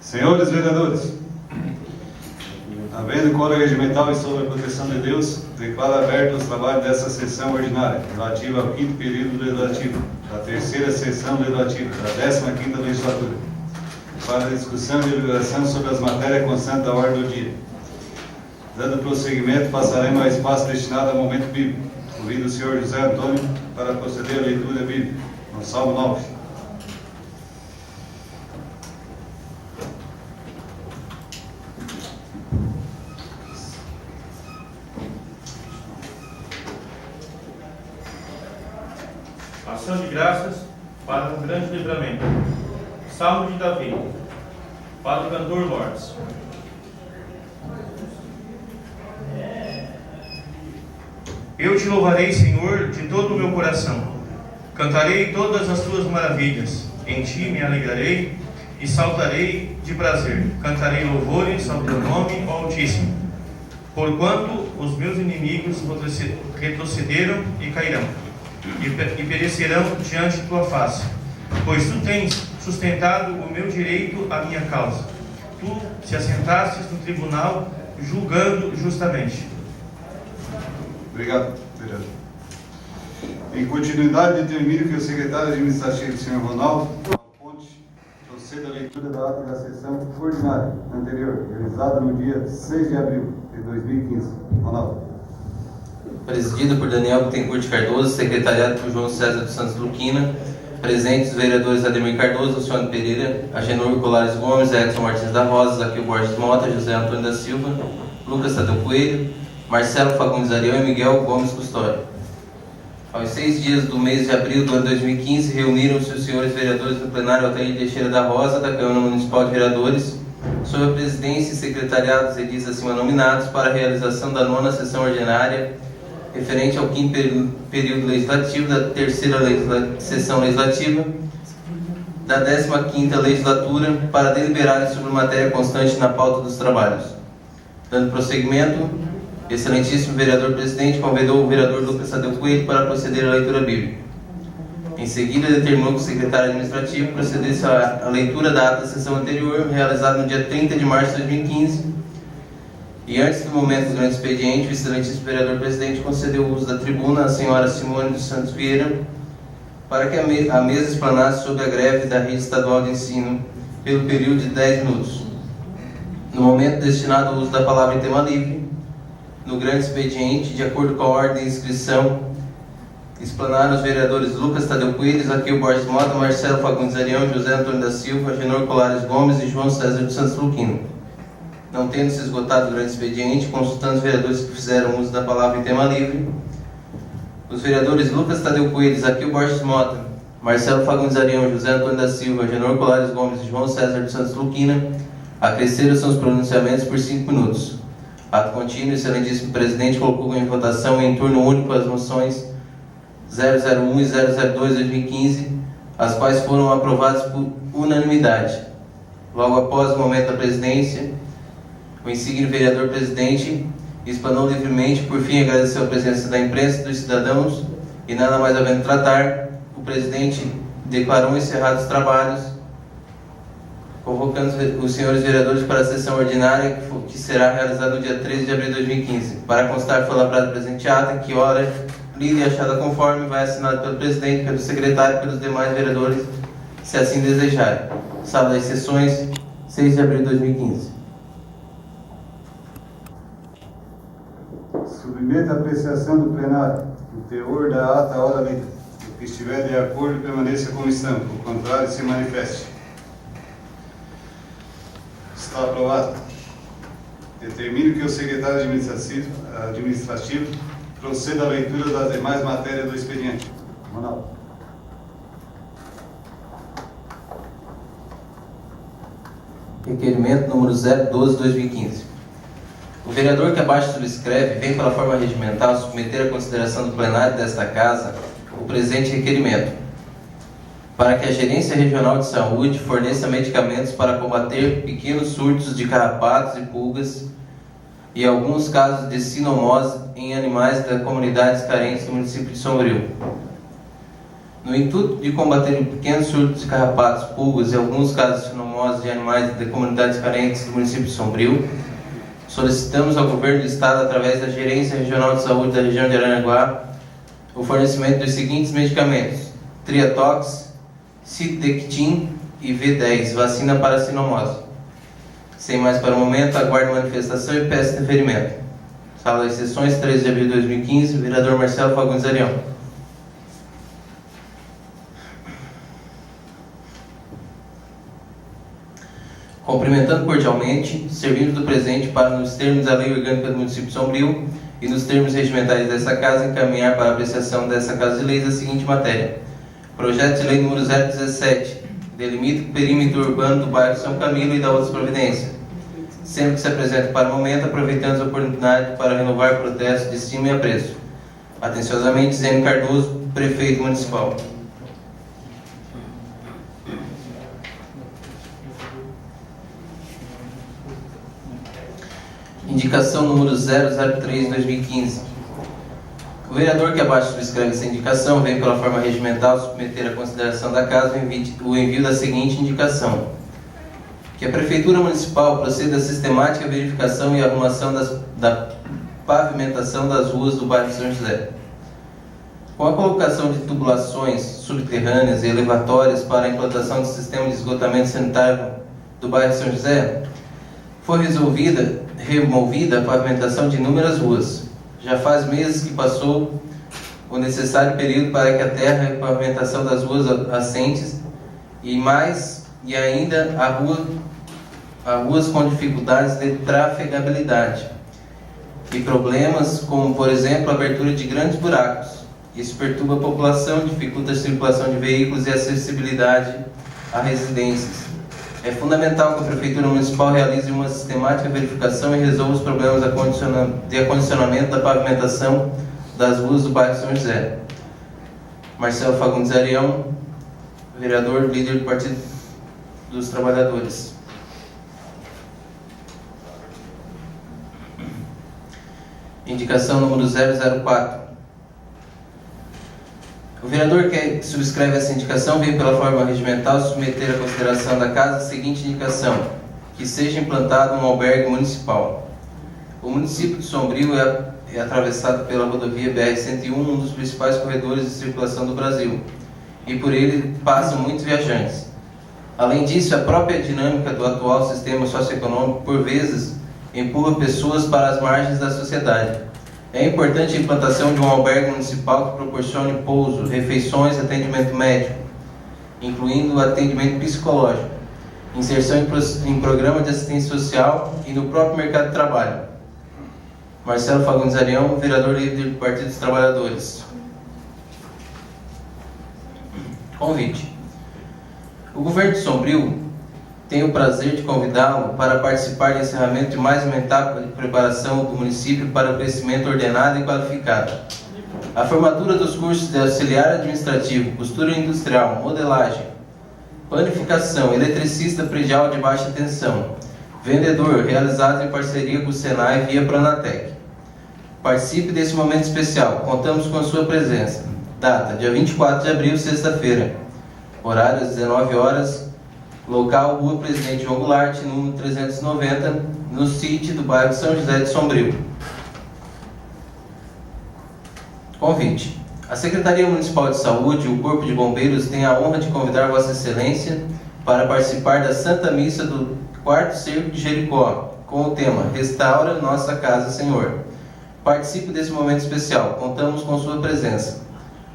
Senhores vereadores, havendo código regimental e sob a proteção de Deus, declaro aberto os trabalhos dessa sessão ordinária, relativa ao 5º período legislativo, da 3ª sessão legislativa, da 15ª legislatura, para a discussão e deliberação sobre as matérias constantes da ordem do dia. Dando prosseguimento, passaremos ao espaço destinado ao momento bíblico, convido o senhor José Antônio para proceder à leitura bíblica, no Salmo 9. Ação de graças para um grande livramento. Salmo de Davi, para o cantor Lordes. Eu te louvarei, Senhor, de todo o meu coração. Cantarei todas as tuas maravilhas. Em ti me alegrarei e saltarei de prazer. Cantarei louvores ao teu nome, ó Altíssimo. Porquanto os meus inimigos retrocederam e cairão, e perecerão diante de tua face. Pois tu tens sustentado o meu direito, a minha causa. Tu te assentastes no tribunal, julgando justamente. Obrigado, vereador. Em continuidade, determino que o secretário administrativo, senhor Ronaldo Ponte, proceda à leitura da ata da sessão ordinária anterior, realizada no dia 6 de abril de 2015. Ronaldo. Presidido por Daniel Bittencourt Cardoso, secretariado por João César dos Santos Luquina, presentes os vereadores Ademir Cardoso, Luciano Pereira, Agenor Colares Gomes, Edson Martins da Rosa, Zaqueu Borges Mota, José Antônio da Silva, Lucas Tadeu Coelho, Marcelo Fagundes Ariel e Miguel Gomes Custódio. Aos 6 dias do mês de abril do ano 2015, reuniram-se os senhores vereadores no plenário Altair Teixeira da Rosa, da Câmara Municipal de Vereadores, sob a presidência e secretariado dos edis acima nominados, para a realização da 9ª sessão ordinária, referente ao 5º período legislativo da 3ª sessão legislativa, da 15ª legislatura, para deliberarem sobre matéria constante na pauta dos trabalhos. Dando prosseguimento, excelentíssimo vereador presidente convidou o vereador Lucas Tadeu Coelho para proceder à leitura bíblica. Em seguida, determinou que o secretário administrativo procedesse à leitura da ata da sessão anterior, realizada no dia 30 de março de 2015. E antes do momento do grande expediente, o excelentíssimo vereador presidente concedeu o uso da tribuna à senhora Simone dos Santos Vieira, para que a mesa explanasse sobre a greve da rede estadual de ensino pelo período de 10 minutos. No momento destinado ao uso da palavra em tema livre, no grande expediente, de acordo com a ordem de inscrição, explanaram os vereadores Lucas Tadeu Coelho, Zaqueu Borges Mota, Marcelo Fagundes Arião, José Antônio da Silva, Agenor Colares Gomes e João César dos Santos Luquino. Não tendo se esgotado o grande expediente, consultando os vereadores que fizeram uso da palavra em tema livre, os vereadores Lucas Tadeu Coelho, Zaqueu Borges Mota, Marcelo Fagundes Arião, José Antônio da Silva, Agenor Colares Gomes e João César dos Santos Luquina acresceram seus pronunciamentos por 5 minutos. Ato contínuo, excelentíssimo presidente colocou em votação em turno único as moções 001 e 002 de 2015, as quais foram aprovadas por unanimidade. Logo após o momento da presidência, o insigne vereador presidente explanou livremente, por fim agradeceu a presença da imprensa e dos cidadãos, e nada mais havendo tratar, o presidente declarou encerrados os trabalhos, convocando os senhores vereadores para a sessão ordinária, que será realizada no dia 13 de abril de 2015. Para constar, foi lavrado presente ata, que hora, lida e achada conforme, vai assinado pelo presidente, pelo secretário e pelos demais vereadores, se assim desejarem. Sala das sessões, 6 de abril de 2015. Submeto à apreciação do plenário o teor da ata à hora lida. O que estiver de acordo, permaneça como estão. O contrário, se manifeste. Está aprovado. Determino que o secretário administrativo proceda à leitura das demais matérias do expediente. Ronaldo. Requerimento número 012/2015. O vereador que abaixo subscreve vem pela forma regimental submeter à consideração do plenário desta Casa o presente requerimento, para que a Gerência Regional de Saúde forneça medicamentos para combater pequenos surtos de carrapatos e pulgas e alguns casos de sinomose em animais das comunidades carentes do município de Sombrio. No intuito de combater pequenos surtos de carrapatos, pulgas e alguns casos sinomoses de animais de comunidades carentes do município de Sombrio, solicitamos ao Governo do Estado, através da Gerência Regional de Saúde da região de Aranaguá, o fornecimento dos seguintes medicamentos: Triatox, Cidectin e V10, vacina para sinomose. Sem mais para o momento, aguardo manifestação e peço deferimento. Sala das Sessões, 13 de abril de 2015, vereador Marcelo Fagundes Arião. Cumprimentando cordialmente, servimos do presente para, nos termos da Lei Orgânica do Município de Sombrio e nos termos regimentais dessa Casa, encaminhar para a apreciação dessa Casa de Leis a seguinte matéria: Projeto de Lei número 017, delimita o perímetro urbano do bairro São Camilo e da outras providências, sempre que se apresenta para o momento, aproveitando a oportunidade para renovar protestos de estima e apreço. Atenciosamente, Zênio Cardoso, Prefeito Municipal. Indicação número 003/2015. O vereador que abaixo subscreve essa indicação vem pela forma regimental submeter à consideração da Casa o envio da seguinte indicação: que a Prefeitura Municipal proceda à sistemática verificação e arrumação da pavimentação das ruas do bairro São José, com a colocação de tubulações subterrâneas e elevatórias para a implantação do sistema de esgotamento sanitário do bairro São José. Foi removida a pavimentação de inúmeras ruas. Já faz meses que passou o necessário período para que a terra e a pavimentação das ruas assentes e ainda há ruas com dificuldades de trafegabilidade e problemas como, por exemplo, a abertura de grandes buracos. Isso perturba a população, dificulta a circulação de veículos e a acessibilidade a residências. É fundamental que a Prefeitura Municipal realize uma sistemática verificação e resolva os problemas de acondicionamento da pavimentação das ruas do bairro São José. Marcelo Fagundes Arião, vereador, líder do Partido dos Trabalhadores. Indicação número 004. O vereador que subscreve essa indicação vem pela forma regimental submeter à consideração da Casa a seguinte indicação: que seja implantado um albergue municipal. O município de Sombrio é atravessado pela rodovia BR-101, um dos principais corredores de circulação do Brasil, e por ele passam muitos viajantes. Além disso, a própria dinâmica do atual sistema socioeconômico, por vezes, empurra pessoas para as margens da sociedade. É importante a implantação de um albergue municipal que proporcione pouso, refeições e atendimento médico, incluindo atendimento psicológico, inserção em programa de assistência social e no próprio mercado de trabalho. Marcelo Fagundes Arião, vereador líder do Partido dos Trabalhadores. Convite. O Governo de Sombrio tem o prazer de convidá-lo para participar do encerramento de mais uma etapa de preparação do município para o crescimento ordenado e qualificado. A formatura dos cursos de auxiliar administrativo, costura industrial, modelagem, panificação, eletricista predial de baixa tensão, vendedor, realizados em parceria com o Senai via Pronatec. Participe desse momento especial, contamos com a sua presença. Data: dia 24 de abril, sexta-feira. Horário: às 19 horas. Local: Rua Presidente João Goulart, número 390, no sítio do bairro São José de Sombrio. Convite. A Secretaria Municipal de Saúde e o Corpo de Bombeiros têm a honra de convidar Vossa Excelência para participar da Santa Missa do 4º Cerco de Jericó, com o tema Restaura Nossa Casa, Senhor. Participe desse momento especial, contamos com sua presença.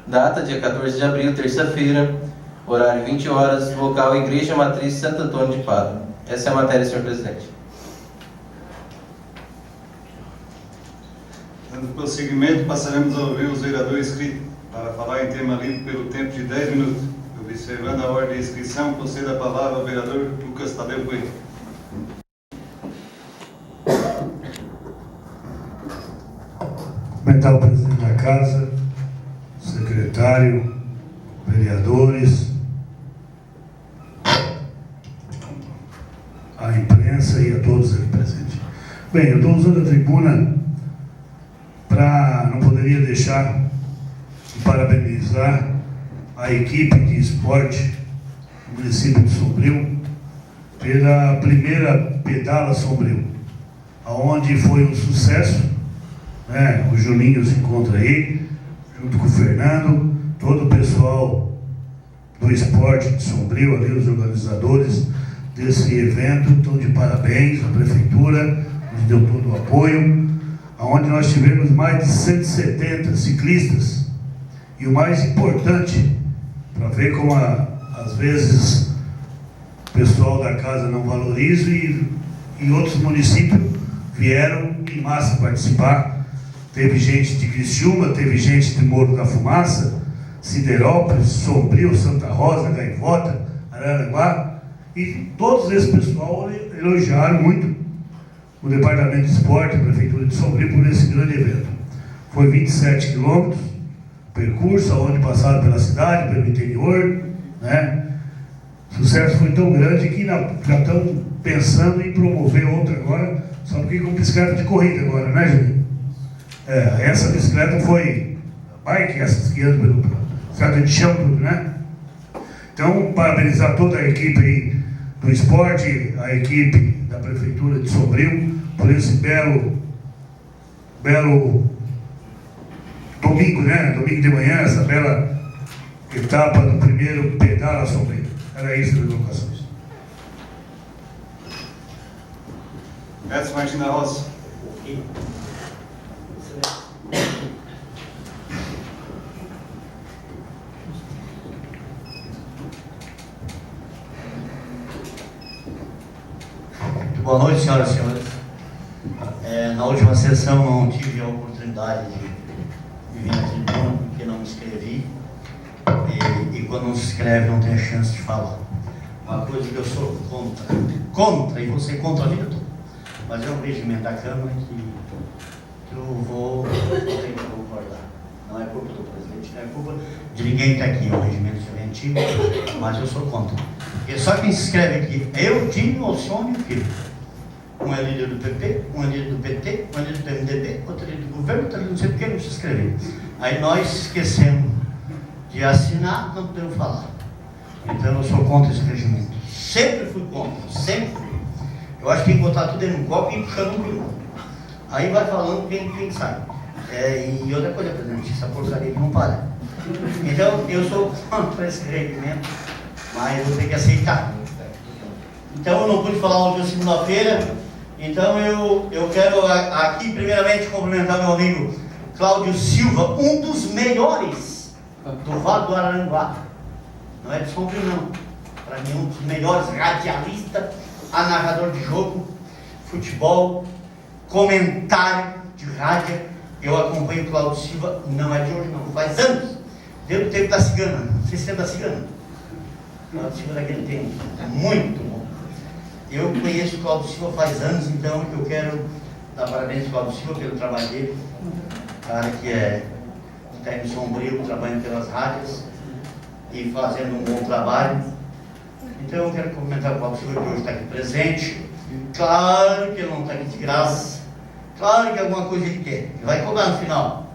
Data: dia 14 de abril, terça-feira. Horário: 20 horas, local: Igreja Matriz Santo Antônio de Pádua. Essa é a matéria, senhor presidente. Dando prosseguimento, passaremos a ouvir os vereadores inscritos para falar em tema livre pelo tempo de 10 minutos. Observando a ordem de inscrição, conceda a palavra ao vereador Lucas Tadeu Coelho. Cumprimentar o presidente da Casa, secretário, vereadores, a imprensa e a todos aqui presentes. Bem, eu estou usando a tribuna não poderia deixar de parabenizar a equipe de esporte do município de Sombrio pela primeira Pedala Sombrio, onde foi um sucesso, né? O Juninho se encontra aí, junto com o Fernando, todo o pessoal do esporte de Sombrio, ali, os organizadores desse evento, estão de parabéns, a prefeitura nos deu todo o apoio, onde nós tivemos mais de 170 ciclistas, e o mais importante, para ver como às vezes o pessoal da casa não valoriza, e outros municípios vieram em massa participar. Teve gente de Criciúma, teve gente de Morro da Fumaça, Siderópolis, Sombrio, Santa Rosa, Gaivota, Araranguá, e todos esse pessoal elogiaram muito o Departamento de Esporte, a Prefeitura de Sombrio, por esse grande evento. Foi 27 quilômetros, percurso, onde passaram pela cidade, pelo interior, né? O sucesso foi tão grande que já estão pensando em promover outro agora, só porque com bicicleta de corrida agora, né, Juninho? Essa bicicleta foi bike, essas que andam pelo bicicleta de chão, tudo, né? Então, parabenizar toda a equipe aí do esporte, a equipe da Prefeitura de Sombrio, por esse belo domingo, né? Domingo de manhã, essa bela etapa do primeiro Pedala Sombrio. Era isso das educações. Edson Martins da Roça. Boa noite, senhoras e senhores. Na última sessão não tive a oportunidade de vir à tribuna porque não me inscrevi, e quando não se inscreve não tem a chance de falar. Uma coisa que eu sou contra, e vou ser contra a vida toda, mas é um regimento da Câmara que eu vou ter que concordar. Não é culpa do presidente, não é culpa de ninguém que está aqui, é um regimento antigo, mas eu sou contra. Porque só quem se inscreve aqui é eu, Dinho, Alcione e o Filho. Um é líder do PP, um é líder do PT, um é líder do MDB, outro é líder do governo, outro é líder não sei por que não se inscrever. Aí nós esquecemos de assinar, não podemos falar. Então eu sou contra esse regimento. Sempre fui contra, sempre fui. Eu acho que tem que botar tudo dentro de um copo e ir puxando um por um. Aí vai falando quem sai. E outra coisa, presidente, essa porcaria que não para. Então eu sou contra esse regimento, mas vou ter que aceitar. Então eu não pude falar hoje, segunda-feira. Então eu quero aqui primeiramente cumprimentar meu amigo Cláudio Silva, um dos melhores do Vale do Araranguá. Não é de Sombrio não. Para mim um dos melhores radialistas, narrador de jogo, futebol, comentário de rádio. Eu acompanho o Cláudio Silva, não é de hoje não, faz anos. Desde o tempo da Cigana, não sei se é da Cigana. Cláudio Silva daquele tempo, muito bom. Eu conheço o Cláudio Silva faz anos, então eu quero dar parabéns ao Cláudio Silva pelo trabalho dele. Cara que está em Sombrio, trabalhando pelas rádios e fazendo um bom trabalho. Então eu quero cumprimentar o Cláudio Silva que hoje está aqui presente. Claro que ele não está aqui de graça. Claro que alguma coisa ele quer, ele vai cobrar no final.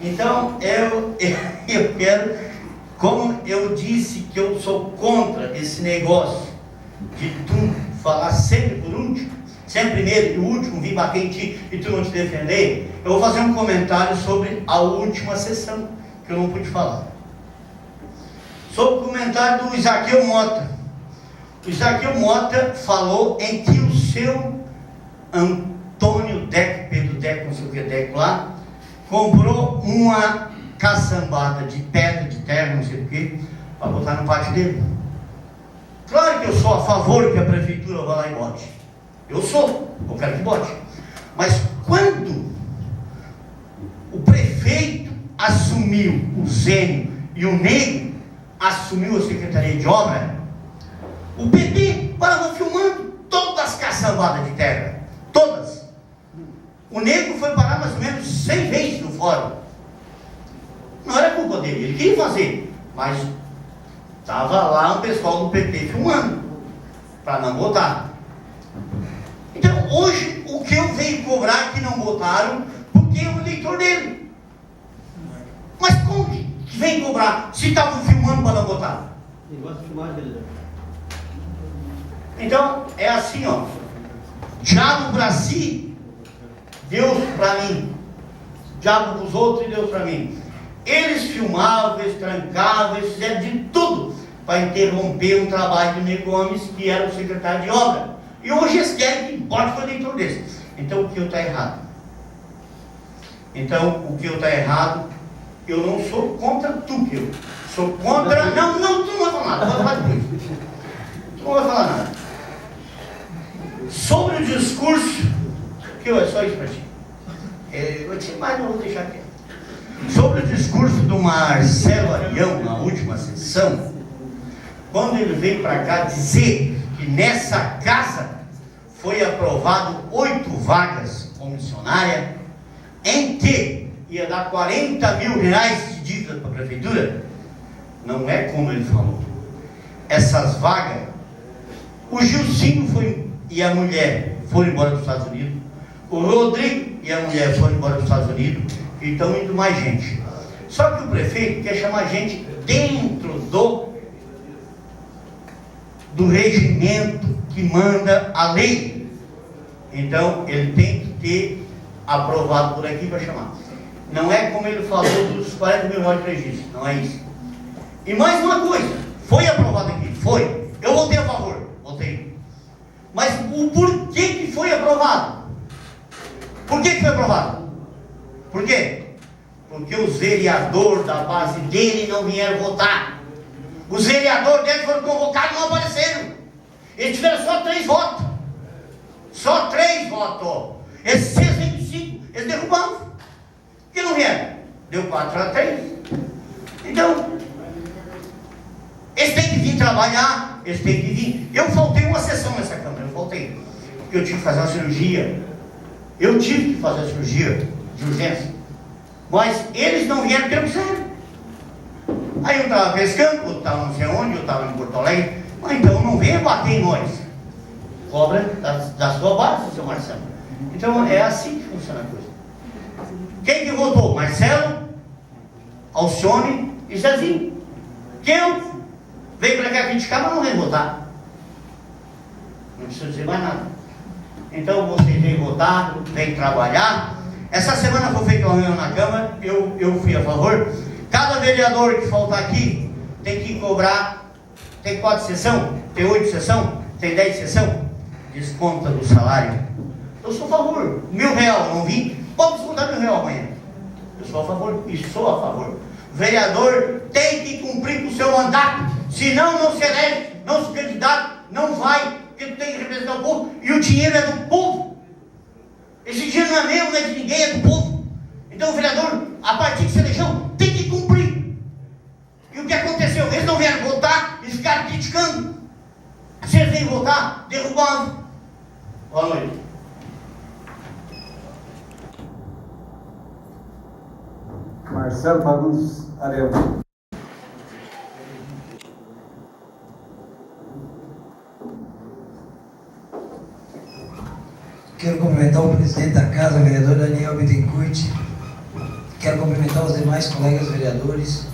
Então eu quero, como eu disse que eu sou contra esse negócio de tu falar sempre por último, sempre primeiro e o último vir bater em ti e tu não te defender, eu vou fazer um comentário sobre a última sessão que eu não pude falar. Sobre o comentário do Isaqueu Mota. O Isaqueu Mota falou em que o seu Antônio Deco, Pedro Deco, não sei o que Deco lá, comprou uma caçambada de pedra, de terra, não sei o que, para botar no pátio dele. Claro que eu sou a favor que a prefeitura vá lá e bote. Eu quero que bote. Mas quando o prefeito assumiu, o Zênio e o Negro assumiu a Secretaria de Obra, o PT parava filmando todas as caçambadas de terra. Todas. O Negro foi parar mais ou menos 100 vezes no fórum. Não era culpa dele, ele queria fazer, mas estava lá o pessoal do PT filmando, para não botar. Então hoje o que eu venho cobrar que não botaram, porque é o eleitor dele. Mas como que vem cobrar se estavam filmando para não botar? Negócio de filmar, vereador. Então, é assim, ó. Diabo para si, Deus para mim. Diabo para os outros e Deus para mim. Eles filmavam, eles trancavam, eles fizeram de tudo para interromper um trabalho de Ney Gomes, que era o secretário de obra. E hoje eles querem que pode fazer dentro desse. Então o que eu está errado? Então o que eu está errado, eu não sou contra tu, que eu sou contra. Não, tu não vai falar nada, não vai falar depois. Tu não vai falar nada. Sobre o discurso, que é só isso para ti. Eu vou te mais, não vou deixar aqui. Sobre o discurso do Marcelo Arião na última sessão, quando ele veio para cá dizer que nessa casa foi aprovado 8 vagas comissionárias, em que ia dar 40 mil reais de dívida para a prefeitura, não é como ele falou. Essas vagas, o Gilcinho foi, e a mulher foram embora dos Estados Unidos, o Rodrigo e a mulher foram embora dos Estados Unidos, e estão indo mais gente. Só que o prefeito quer chamar gente dentro do regimento que manda a lei. Então ele tem que ter aprovado por aqui para chamar. Não é como ele falou dos 40 mil reais de prejuízo, não é isso. E mais uma coisa, foi aprovado aqui, foi. Eu votei a favor, votei. Mas o porquê que foi aprovado? Por que foi aprovado? Por quê? Porque os vereadores da base dele não vieram votar. Os vereadores dele foram convocados e não apareceram. Eles tiveram só 3 votos. Só 3 votos. Esses 625, eles derrubaram. Por que não vieram? Deu 4-3. Então, eles têm que vir trabalhar, eles têm que vir. Eu faltei uma sessão nessa Câmara, eu faltei. Porque eu tive que fazer uma cirurgia. Eu tive que fazer a cirurgia de urgência. Mas eles não vieram porque não quiseram. Aí eu estava pescando, eu estava não sei onde, eu estava em Porto Alegre. Mas então não venha bater em nós. Cobra da sua base, seu Marcelo. Então é assim que funciona a coisa. Quem que votou? Marcelo, Alcione e Zezinho. Quem veio para cá criticar, mas não veio votar. Não precisa dizer mais nada. Então vocês vêm votar, vêm trabalhar. Essa semana foi feita uma reunião na Câmara, eu fui a favor. Cada vereador que faltar aqui tem que cobrar, tem 4 sessões, tem 8 sessões, tem 10 sessões, desconta do salário. Eu sou a favor. R$1.000, não vim, pode descontar R$1.000 amanhã. Eu sou a favor e sou a favor. O vereador tem que cumprir com o seu mandato, senão não se elege, não se candidata, não vai, porque tu tem que representar o povo, e o dinheiro é do povo. Esse dinheiro não é meu, não é de ninguém, é do povo. Então o vereador, a partir de se eleição, tem que cumprir. E o que aconteceu? Eles não vieram votar e ficaram criticando. Se eles vêm votar, derrubavam. Boa noite. Marcelo Fagundes Ariel. Quero cumprimentar o presidente da casa, o vereador Daniel Bittencourt. Quero cumprimentar os demais colegas vereadores.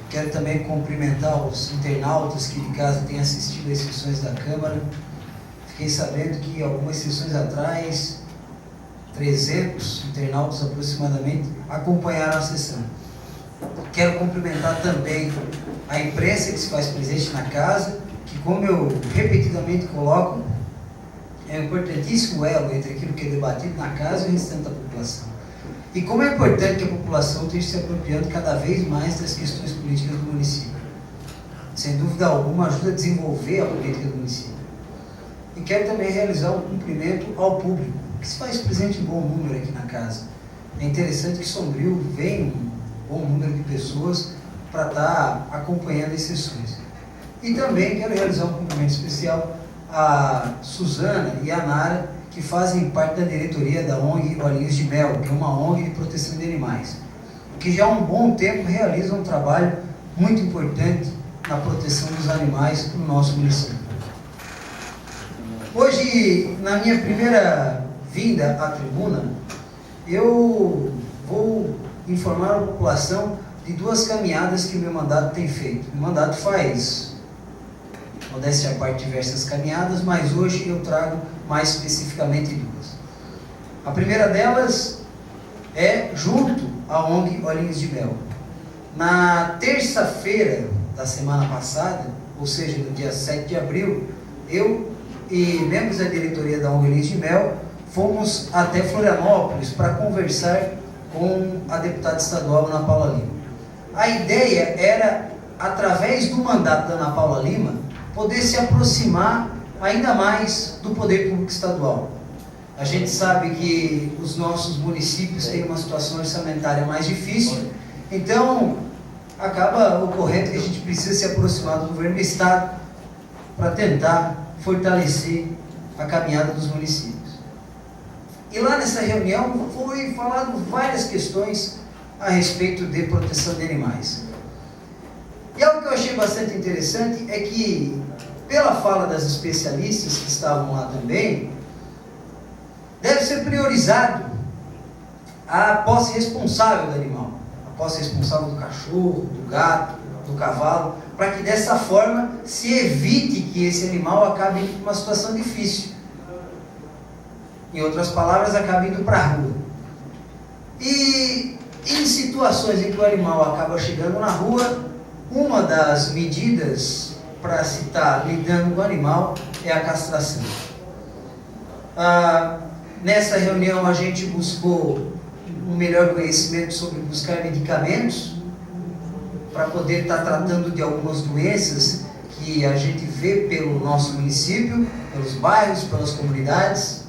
Quero também cumprimentar os internautas que de casa têm assistido às sessões da Câmara. Fiquei sabendo que algumas sessões atrás, 300 internautas aproximadamente acompanharam a sessão. Quero cumprimentar também a imprensa que se faz presente na casa, que, como eu repetidamente coloco, é um importantíssimo elo entre aquilo que é debatido na casa e o restante da população. E como é importante que a população esteja se apropriando cada vez mais das questões políticas do município. Sem dúvida alguma, ajuda a desenvolver a política do município. E quero também realizar um cumprimento ao público, que se faz presente em bom número aqui na casa. É interessante que Sombrio venha um bom número de pessoas para estar acompanhando as sessões. E também quero realizar um cumprimento especial a Suzana e a Nara, que fazem parte da diretoria da ONG Olhinhos de Mel, que é uma ONG de proteção de animais, que já há um bom tempo realizam um trabalho muito importante na proteção dos animais no nosso município. Hoje, na minha primeira vinda à tribuna, eu vou informar a população de 2 caminhadas que o meu mandato tem feito. O meu mandato faz, modéstia à parte, diversas caminhadas, mas hoje eu trago mais especificamente 2. A primeira delas é junto à ONG Olhinhos de Mel. Na terça-feira da semana passada, ou seja, no dia 7 de abril, eu e membros da diretoria da ONG Olhinhos de Mel fomos até Florianópolis para conversar com a deputada estadual Ana Paula Lima. A ideia era, através do mandato da Ana Paula Lima, poder se aproximar ainda mais do poder público estadual. A gente sabe que os nossos municípios têm uma situação orçamentária mais difícil, então acaba ocorrendo que a gente precisa se aproximar do governo do estado para tentar fortalecer a caminhada dos municípios. E lá nessa reunião foi falado várias questões a respeito de proteção de animais. E algo que eu achei bastante interessante é que, pela fala das especialistas que estavam lá também, deve ser priorizado a posse responsável do animal, a posse responsável do cachorro, do gato, do cavalo, para que dessa forma se evite que esse animal acabe indo para uma situação difícil. Em outras palavras, acabe indo para a rua. E em situações em que o animal acaba chegando na rua, uma das medidas para se estar lidando com o animal é a castração. Nessa reunião a gente buscou um melhor conhecimento sobre buscar medicamentos para poder estar tratando de algumas doenças que a gente vê pelo nosso município, pelos bairros, pelas comunidades.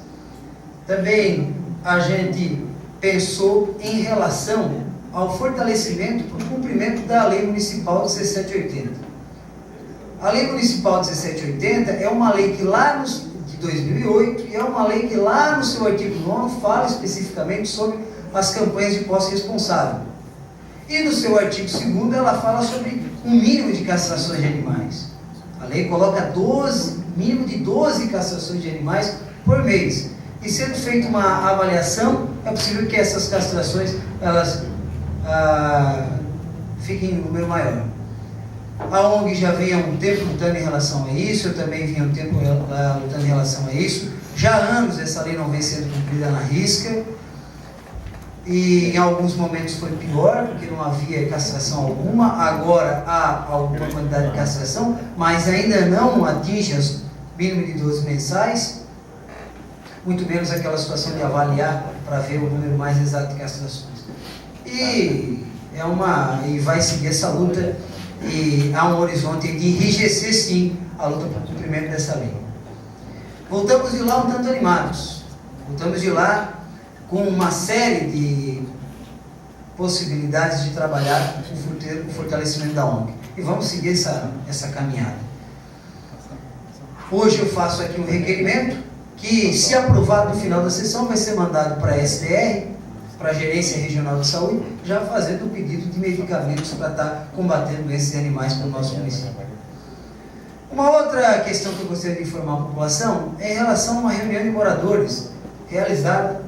Também a gente pensou em relação ao fortalecimento para o cumprimento da Lei Municipal 1780. A Lei Municipal 1780 é uma lei que lá de 2008 e é uma lei que lá no seu artigo 9º fala especificamente sobre as campanhas de posse responsável. E no seu artigo 2º ela fala sobre um mínimo de castrações de animais. A lei coloca mínimo de 12 castrações de animais por mês. E sendo feita uma avaliação, é possível que essas castrações elas fiquem em número maior. A ONG já vem há um tempo lutando em relação a isso, eu também vinha há um tempo lutando em relação a isso. Já há anos essa lei não vem sendo cumprida na risca, e em alguns momentos foi pior, porque não havia castração alguma. Agora há alguma quantidade de castração, mas ainda não atinge o mínimo de 12 mensais, muito menos aquela situação de avaliar para ver o número mais exato de castrações. E vai seguir essa luta, e há um horizonte de enrijecer sim a luta para o cumprimento dessa lei. Voltamos de lá um tanto animados, voltamos de lá com uma série de possibilidades de trabalhar o fortalecimento da ONG, e vamos seguir essa caminhada. Hoje eu faço aqui um requerimento que, se aprovado no final da sessão, vai ser mandado para a SDR, para a Gerência Regional de Saúde, já fazendo o pedido de medicamentos para estar combatendo esses animais para o nosso município. Uma outra questão que eu gostaria de informar a população é em relação a uma reunião de moradores realizada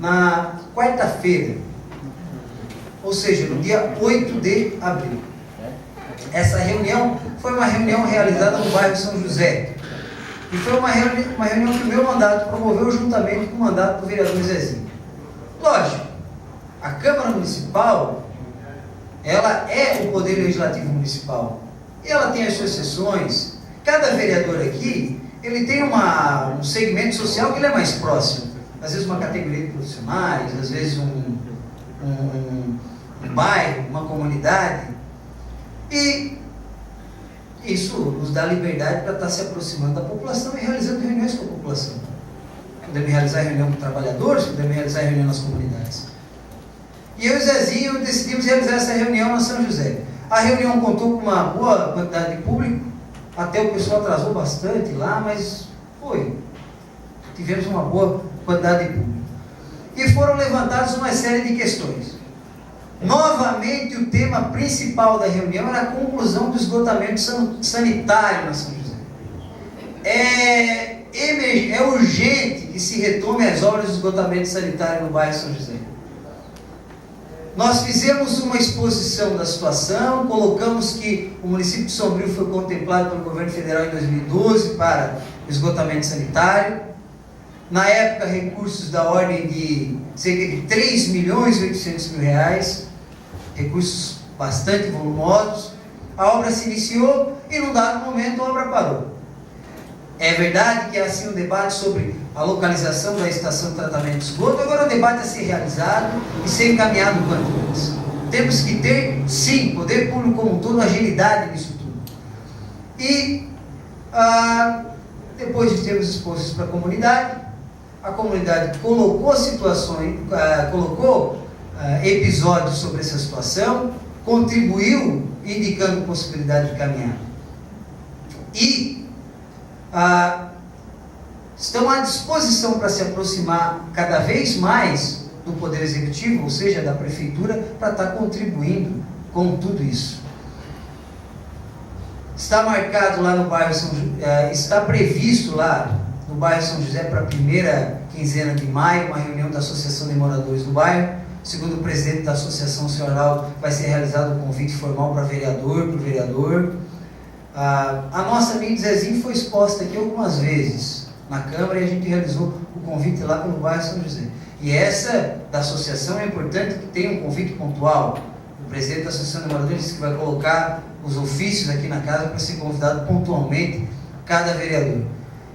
na quarta-feira, ou seja, no dia 8 de abril. Essa reunião foi uma reunião realizada no bairro São José, e foi uma reunião que o meu mandato promoveu juntamente com o mandato do vereador Zezinho. Lógico, a Câmara Municipal, ela é o Poder Legislativo Municipal, e ela tem as suas sessões. Cada vereador aqui, ele tem um segmento social que ele é mais próximo. Às vezes uma categoria de profissionais, às vezes um bairro, uma comunidade. E isso nos dá liberdade para estar se aproximando da população e realizando reuniões com a população. Podemos realizar reunião com trabalhadores, podemos realizar reunião nas comunidades. E eu e o Zezinho decidimos realizar essa reunião na São José. A reunião contou com uma boa quantidade de público, até o pessoal atrasou bastante lá, mas tivemos uma boa quantidade de público. E foram levantadas uma série de questões. Novamente, o tema principal da reunião era a conclusão do esgotamento sanitário na São José. É urgente que se retome as obras de esgotamento sanitário no bairro São José. Nós fizemos uma exposição da situação, colocamos que o município de Sombrio foi contemplado pelo governo federal em 2012 para esgotamento sanitário. Na época, recursos da ordem de cerca de 3.800.000 reais, recursos bastante volumosos. A obra se iniciou e, num dado momento, a obra parou. É verdade que há assim um debate sobre a localização da estação de tratamento de esgoto. Agora o debate a ser realizado e ser encaminhado quanto antes. Temos que ter, sim, poder público como um todo, agilidade nisso tudo. E depois de termos exposto isso para a comunidade colocou situações, episódios sobre essa situação, contribuiu indicando possibilidade de caminhar. E estão à disposição para se aproximar cada vez mais do Poder Executivo, ou seja, da Prefeitura, para estar contribuindo com tudo isso. Está marcado lá no bairro está previsto lá no bairro São José para a primeira quinzena de maio, uma reunião da Associação de Moradores do Bairro. Segundo o presidente da associação, o senhor Arnaldo, vai ser realizado um convite formal para vereador. A nossa amiga Zezinho foi exposta aqui algumas vezes na Câmara e a gente realizou o convite lá pelo bairro São José. E essa da associação é importante que tenha um convite pontual. O presidente da Associação de Moradores disse que vai colocar os ofícios aqui na casa para ser convidado pontualmente cada vereador.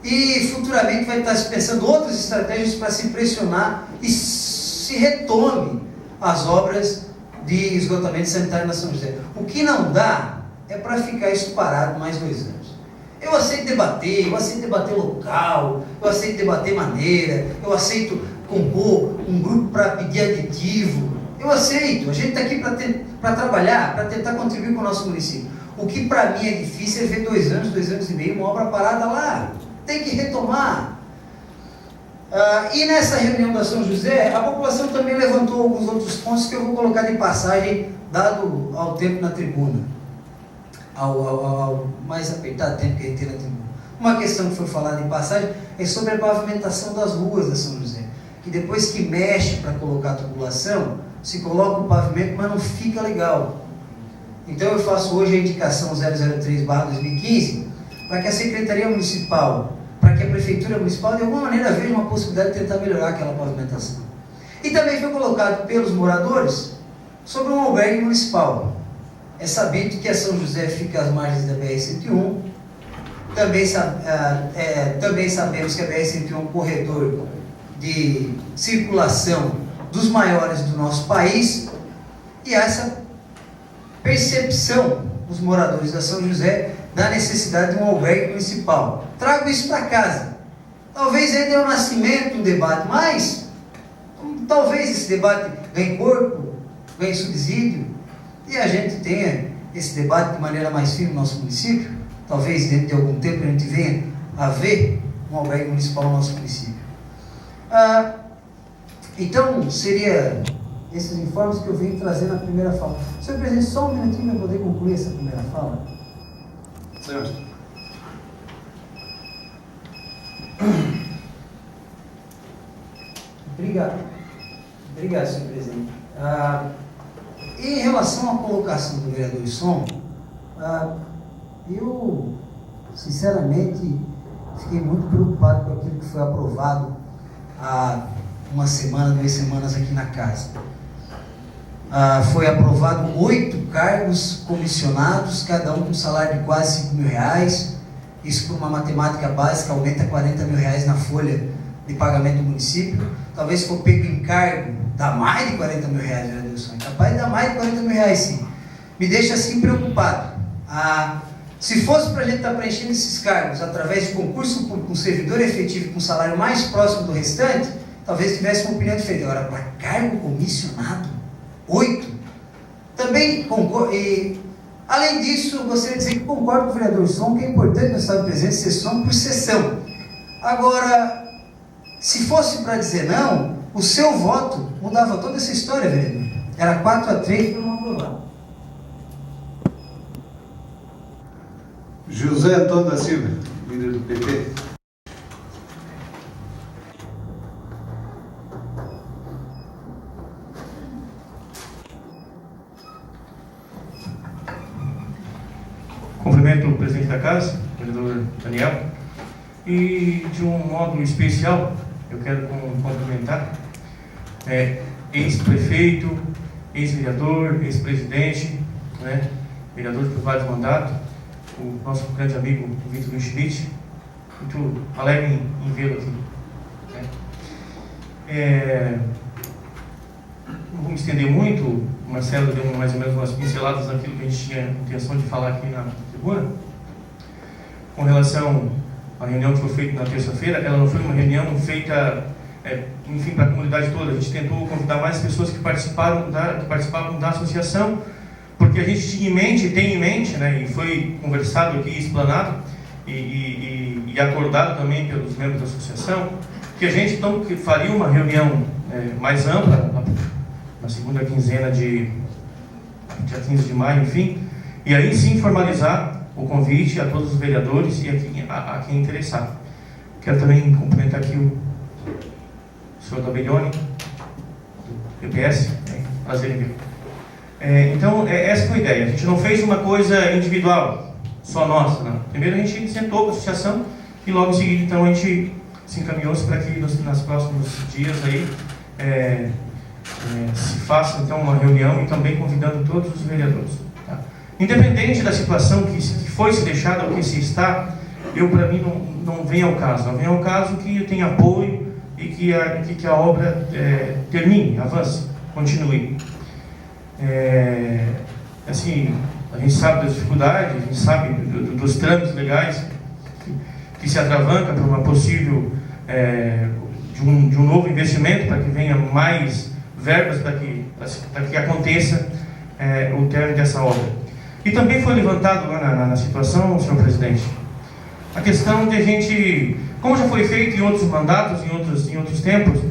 E futuramente vai estar se pensando outras estratégias para se pressionar e se retome as obras de esgotamento sanitário na São José. O que não dá é para ficar isso parado mais 2 anos. Eu aceito debater local, eu aceito debater maneira, eu aceito compor um grupo para pedir aditivo, eu aceito, a gente está aqui para trabalhar, para tentar contribuir com o nosso município. O que para mim é difícil é ver 2 anos, 2 anos e meio, uma obra parada lá, tem que retomar. E nessa reunião da São José, a população também levantou alguns outros pontos que eu vou colocar de passagem, dado ao tempo na tribuna, ao mais apertado tempo que a gente tem na tribuna. Uma questão que foi falada em passagem é sobre a pavimentação das ruas da São José, que depois que mexe para colocar a tubulação, se coloca o pavimento, mas não fica legal. Então eu faço hoje a indicação 003/2015 para que a Secretaria Municipal, para que a Prefeitura Municipal de alguma maneira veja uma possibilidade de tentar melhorar aquela pavimentação. E também foi colocado pelos moradores sobre um albergue municipal. É sabido que a São José fica às margens da BR-101, também sabemos que a BR-101 é um corredor de circulação dos maiores do nosso país, e essa percepção dos moradores da São José da necessidade de um albergue municipal. Trago isso para casa. Talvez ainda é o nascimento do debate, mas talvez esse debate ganhe corpo, ganhe subsídio, e a gente tenha esse debate de maneira mais firme no nosso município. Talvez dentro de algum tempo a gente venha a ver um albergue municipal no nosso município. Então, seria esses informes que eu venho trazer na primeira fala. Senhor presidente, só um minutinho para poder concluir essa primeira fala. Senhor. Obrigado, senhor presidente. Em relação à colocação do vereador Som, eu, sinceramente, fiquei muito preocupado com aquilo que foi aprovado há 1 semana, 2 semanas aqui na casa. Foi aprovado 8 cargos comissionados, cada um com salário de quase R$5.000. Isso, por uma matemática básica, aumenta R$40.000 na folha de pagamento do município. Talvez, se for pego em cargo, dá mais de R$40.000, vereador Som. Capaz de dar mais de R$40.000, sim. Me deixa assim preocupado. Se fosse para a gente estar preenchendo esses cargos através de concurso público, com servidor efetivo com salário mais próximo do restante, talvez tivesse uma opinião diferente. Agora, para cargo comissionado, 8. Também concordo. Além disso, eu gostaria de dizer que concordo com o vereador Som, que é importante no estado presente sessão por sessão. Agora, se fosse para dizer não, o seu voto mudava toda essa história, vereador. Era 4-3 para não aprovar. José Antônio da Silva, líder do PT. da casa, vereador Daniel, e de um modo especial eu quero cumprimentar ex-prefeito, ex-vereador, ex-presidente, né, vereador por vários mandatos, o nosso grande amigo Vitor Schmidt, muito alegre em vê-lo aqui. Né. Não vou me estender muito, o Marcelo deu mais ou menos umas pinceladas daquilo que a gente tinha intenção de falar aqui na tribuna. Com relação à reunião que foi feita na terça-feira, ela não foi uma reunião feita, enfim, para a comunidade toda. A gente tentou convidar mais pessoas que participavam da associação, porque a gente tinha em mente, tem em mente, né, e foi conversado aqui, explanado e acordado também pelos membros da associação, que a gente então que faria uma reunião mais ampla na segunda quinzena dia 15 de maio, enfim, e aí sim formalizar o convite a todos os vereadores e a quem interessar. Quero também cumprimentar aqui o senhor Dabelione, do PPS, prazer em ver. Então, essa foi a ideia. A gente não fez uma coisa individual, só nossa, não. Primeiro a gente sentou com a associação e logo em seguida, então, a gente se encaminhou-se para que nos próximos dias aí se faça então uma reunião e também convidando todos os vereadores. Tá? Independente da situação que foi se deixada ou que se está, para mim não vem ao caso. Não vem ao caso que eu tenha apoio e que a obra termine, avance, continue. Assim, a gente sabe das dificuldades, a gente sabe dos trâmites legais que se atravanca para uma possível de um novo investimento, para que venha mais verbas para que aconteça o término dessa obra. E também foi levantado lá na situação, senhor presidente, a questão de a gente, como já foi feito em outros mandatos, em outros tempos,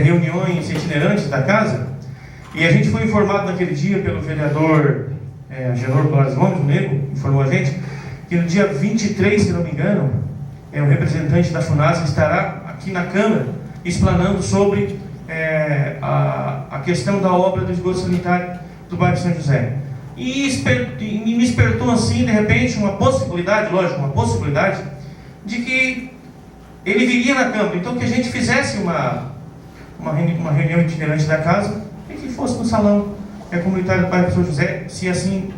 reuniões itinerantes da casa, e a gente foi informado naquele dia pelo vereador Agenor Colares Gomes, o Nego, informou a gente, que no dia 23, se não me engano, o representante da FUNASA estará aqui na Câmara explanando sobre a questão da obra do esgoto sanitário do bairro São José. E me despertou assim, de repente, uma possibilidade, lógico, uma possibilidade de que ele viria na Câmara. Então, que a gente fizesse uma reunião itinerante da casa e que fosse no salão comunitário do bairro São José, se assim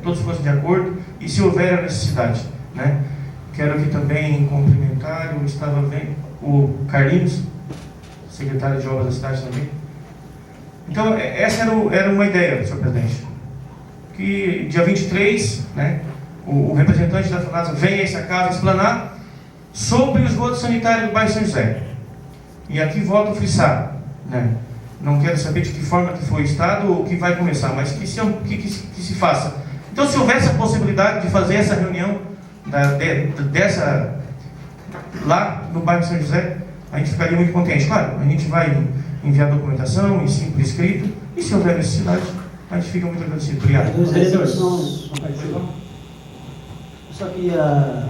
todos fossem de acordo e se houver a necessidade. Né? Quero aqui também cumprimentar, eu estava vendo o Carlinhos, secretário de obras da cidade também. Então, essa era uma ideia, senhor presidente. Que dia 23, né, o representante da FUNASA venha a essa casa explanar sobre o esgoto sanitário do bairro São José. E aqui volto a frisar, né, não quero saber de que forma que foi o Estado ou que vai começar, mas que se faça. Então, se houvesse a possibilidade de fazer essa reunião lá no bairro São José, a gente ficaria muito contente. Claro, a gente vai enviar documentação em simples escrito, e se houver necessidade, a gente fica muito agradecido. Obrigado. Os vereadores não participam. Eu só queria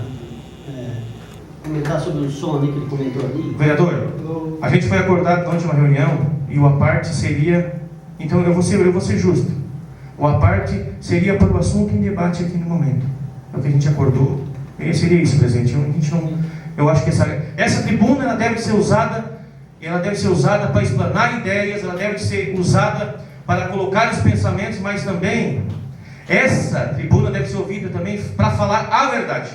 comentar sobre o som ali que ele comentou ali. Vereador, a gente foi acordado durante uma reunião e o aparte seria... Então, eu vou ser justo. O aparte seria para o assunto em debate aqui no momento. É o que a gente acordou. Seria isso, presidente. Eu acho que essa tribuna ela deve ser usada para explanar ideias, ela deve ser usada para colocar os pensamentos, mas também essa tribuna deve ser ouvida também para falar a verdade.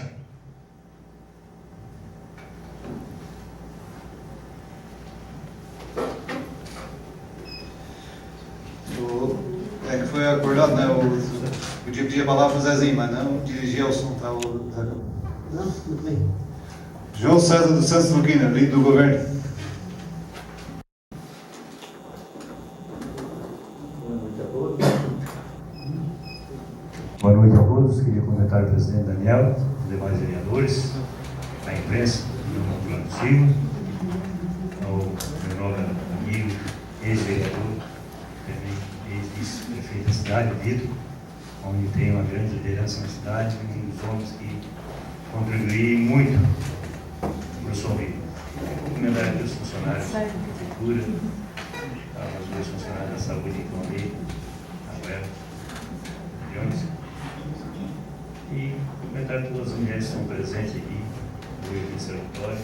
Que foi acordado, né? Podia pedir a palavra para o Zezinho, mas não dirigir ao som, tá? Não, tudo bem. João César dos Santos Luquina, líder do governo. Boa noite a todos. Queria comentar o presidente Daniel, os demais vereadores, a imprensa, meu nome é Orlando Silva, ao meu nobre amigo, ex-vereador, também ex-vice-prefeito da cidade, Vitor, onde tem uma grande liderança na cidade, um dos homens que contribuí muito para o São Vivo. Cumprimentar aqui os funcionários da prefeitura, os dois funcionários da saúde que estão ali, a Web, Jones. E cumprimentar cumprimentar todas as mulheres que estão presentes aqui, nesse auditório.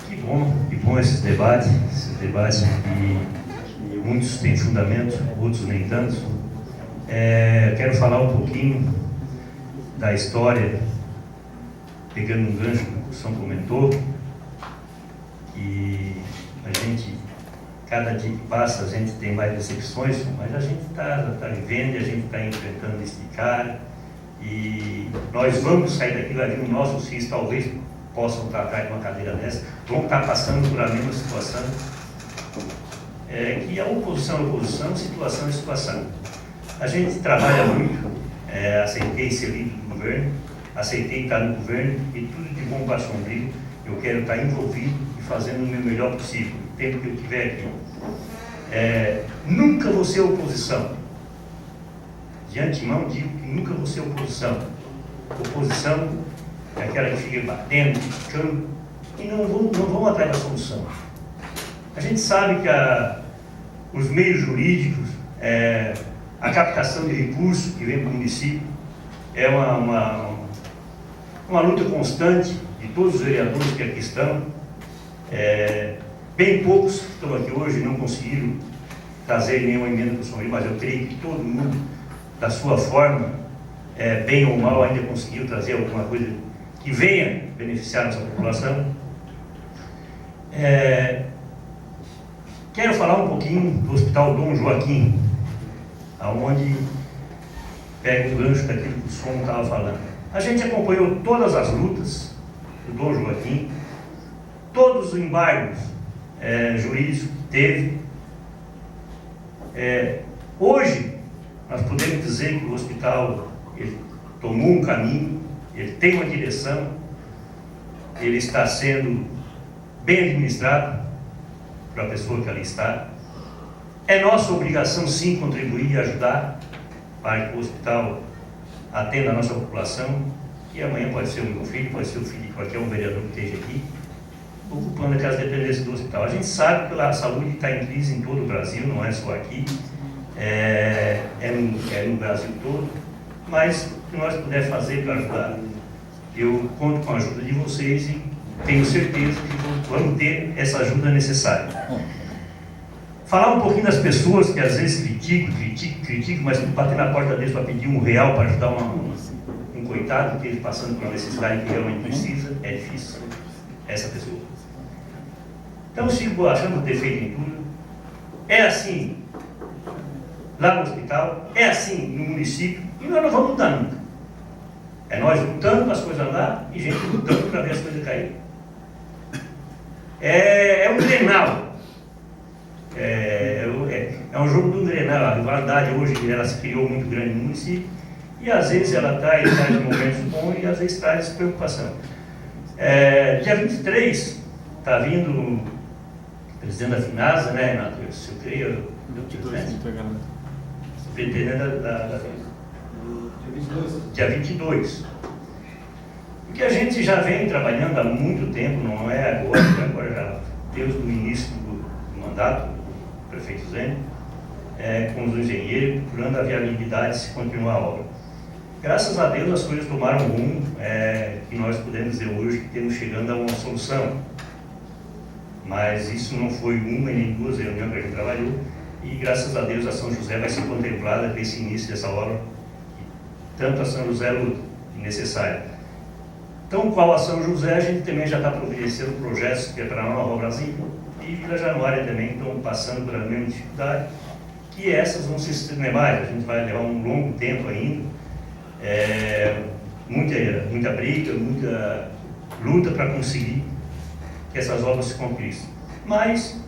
Que bom esses debates que muitos têm fundamento, outros nem tanto. Quero falar um pouquinho da história, pegando um gancho que o São comentou, que a gente, cada dia que passa, a gente tem mais decepções, mas a gente está vivendo e a gente está enfrentando esse cara, e nós vamos sair daqui, vai vir os nossos filhos, talvez possam estar atrás de uma cadeira dessa, vão estar passando por a mesma situação, que a oposição, situação é situação. A gente trabalha muito, aceitei ser líder do governo, aceitei estar no governo, e tudo de bom para sombrio, eu quero estar envolvido e fazendo o meu melhor possível, o tempo que eu estiver aqui. Nunca vou ser oposição. De antemão digo que nunca vou ser oposição. Oposição é aquela que fica batendo, criticando, e não vão atrás da solução. A gente sabe que os meios jurídicos, a captação de recursos que vem para o município é uma luta constante de todos os vereadores que aqui estão. Bem poucos que estão aqui hoje não conseguiram trazer nenhuma emenda para o Sombrio, mas eu creio que todo mundo, da sua forma, bem ou mal, ainda conseguiu trazer alguma coisa que venha beneficiar a nossa população. Quero falar um pouquinho do Hospital Dom Joaquim, aonde pega o gancho daquilo que o Som estava falando. A gente acompanhou todas as lutas do Dom Joaquim, todos os embargos jurídicos que teve. Hoje, nós podemos dizer que o hospital ele tomou um caminho, ele tem uma direção, ele está sendo bem administrado para a pessoa que ali está. É nossa obrigação, sim, contribuir e ajudar para que o hospital atenda a nossa população, e amanhã pode ser o meu filho, pode ser o filho de qualquer um vereador que esteja aqui, ocupando aquelas dependências do hospital. A gente sabe que a saúde está em crise em todo o Brasil, não é só aqui, no Brasil todo, mas o que nós pudermos fazer para ajudar, eu conto com a ajuda de vocês e tenho certeza que vamos ter essa ajuda necessária. Falar um pouquinho das pessoas que às vezes criticam, mas bater na porta deles para pedir R$1 para ajudar um coitado que ele passando por uma necessidade que realmente precisa, é difícil. Essa pessoa. Então, sigo achando defeito em tudo. É assim lá no hospital, é assim no município, e nós não vamos mudar nunca. É nós lutando para as coisas andar e gente lutando para ver as coisas caírem. É um Grenal. É um jogo do Grenal. A rivalidade hoje ela se criou muito grande no município, e às vezes ela traz momentos bons e às vezes traz preocupação. Dia 23 está vindo o presidente da FINASA, né, Renato? Eu creio. Dia 22. Porque a gente já vem trabalhando há muito tempo, não é agora já desde o início do mandato do prefeito Zênio, com os engenheiros, procurando a viabilidade de se continuar a obra. Graças a Deus as coisas tomaram um rumo que nós podemos dizer hoje que temos chegando a uma solução. Mas isso não foi uma e nem duas reuniões que a gente trabalhou, e graças a Deus a São José vai ser contemplada com esse início dessa obra, que tanto a São José luta, necessária. Então, qual a São José, a gente também já está providenciando projetos que é para a Nova Brasília, e Vila Januária também estão passando pela mesma dificuldade, que essas vão se estender mais, a gente vai levar um longo tempo ainda, muita briga, muita luta para conseguir que essas obras se concluíssem. Mas,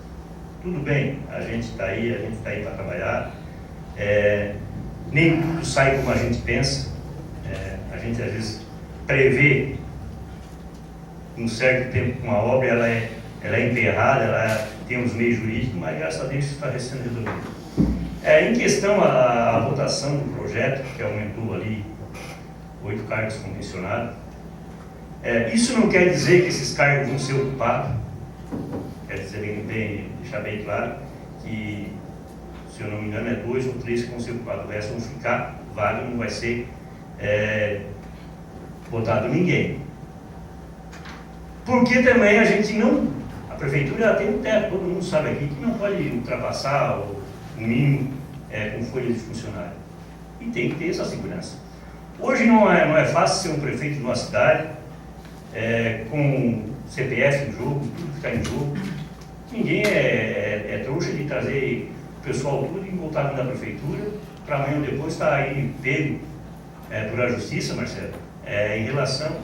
tudo bem, a gente está aí para trabalhar, nem tudo sai como a gente pensa, a gente às vezes prevê um certo tempo uma obra, ela é emperrada, ela tem os meios jurídicos, mas graças a Deus isso está sendo resolvido. Em questão a votação do projeto, que aumentou ali 8 cargos convencionados, isso não quer dizer que esses cargos vão ser ocupados, quer dizer, deixar bem claro que, se eu não me engano, 2 ou 3 que vão ser ocupados, o resto vão ficar vago, não vai ser votado ninguém. Porque também a gente não... A prefeitura ela tem um teto, todo mundo sabe aqui, que não pode ultrapassar o mínimo com folha de funcionário. E tem que ter essa segurança. Hoje não é fácil ser um prefeito de uma cidade com CPF em jogo, tudo que está em jogo. Ninguém é trouxa de trazer o pessoal tudo envoltado na prefeitura para amanhã ou depois estar aí pego por a justiça, Marcelo, em relação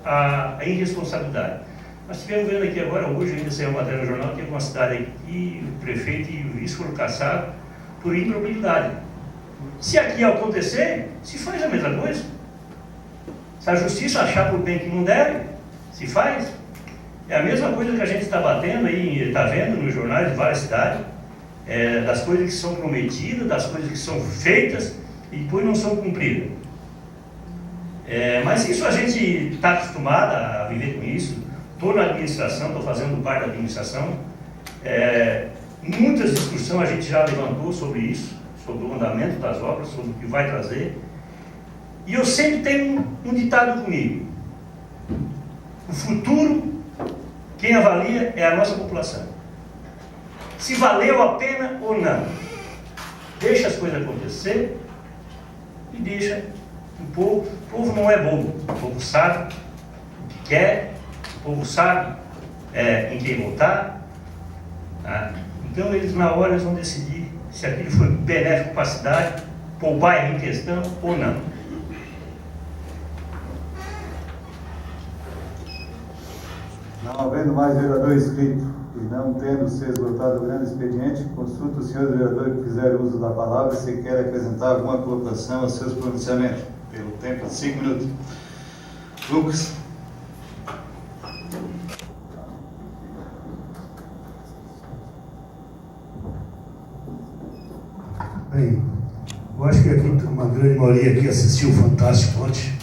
à irresponsabilidade. Nós estivemos vendo aqui agora, hoje ainda saiu uma matéria no jornal, teve uma cidade aqui que o prefeito e o vice foram caçados por improbabilidade. Se aqui acontecer, se faz a mesma coisa. Se a justiça achar por bem que não deve, se faz. É a mesma coisa que a gente está batendo aí, está vendo nos jornais de várias cidades, das coisas que são prometidas, das coisas que são feitas e depois não são cumpridas. Mas isso a gente está acostumado a viver com isso. Estou na administração, estou fazendo parte da administração. Muitas discussões a gente já levantou sobre isso, sobre o andamento das obras, sobre o que vai trazer. E eu sempre tenho um ditado comigo: o futuro, quem avalia é a nossa população. Se valeu a pena ou não. Deixa as coisas acontecer e deixa o povo. O povo não é bobo, o povo sabe o que quer, o povo sabe em quem votar. Tá? Então eles na hora eles vão decidir se aquilo foi benéfico para a cidade, para o bairro em questão ou não. Não havendo mais vereador inscrito e não tendo se esgotado o grande expediente, consulta o senhor vereador que fizer uso da palavra se quer acrescentar alguma colocação aos seus pronunciamentos, pelo tempo de 5 minutos. Lucas. Bem, eu acho que aqui uma grande maioria aqui assistiu o Fantástico ontem,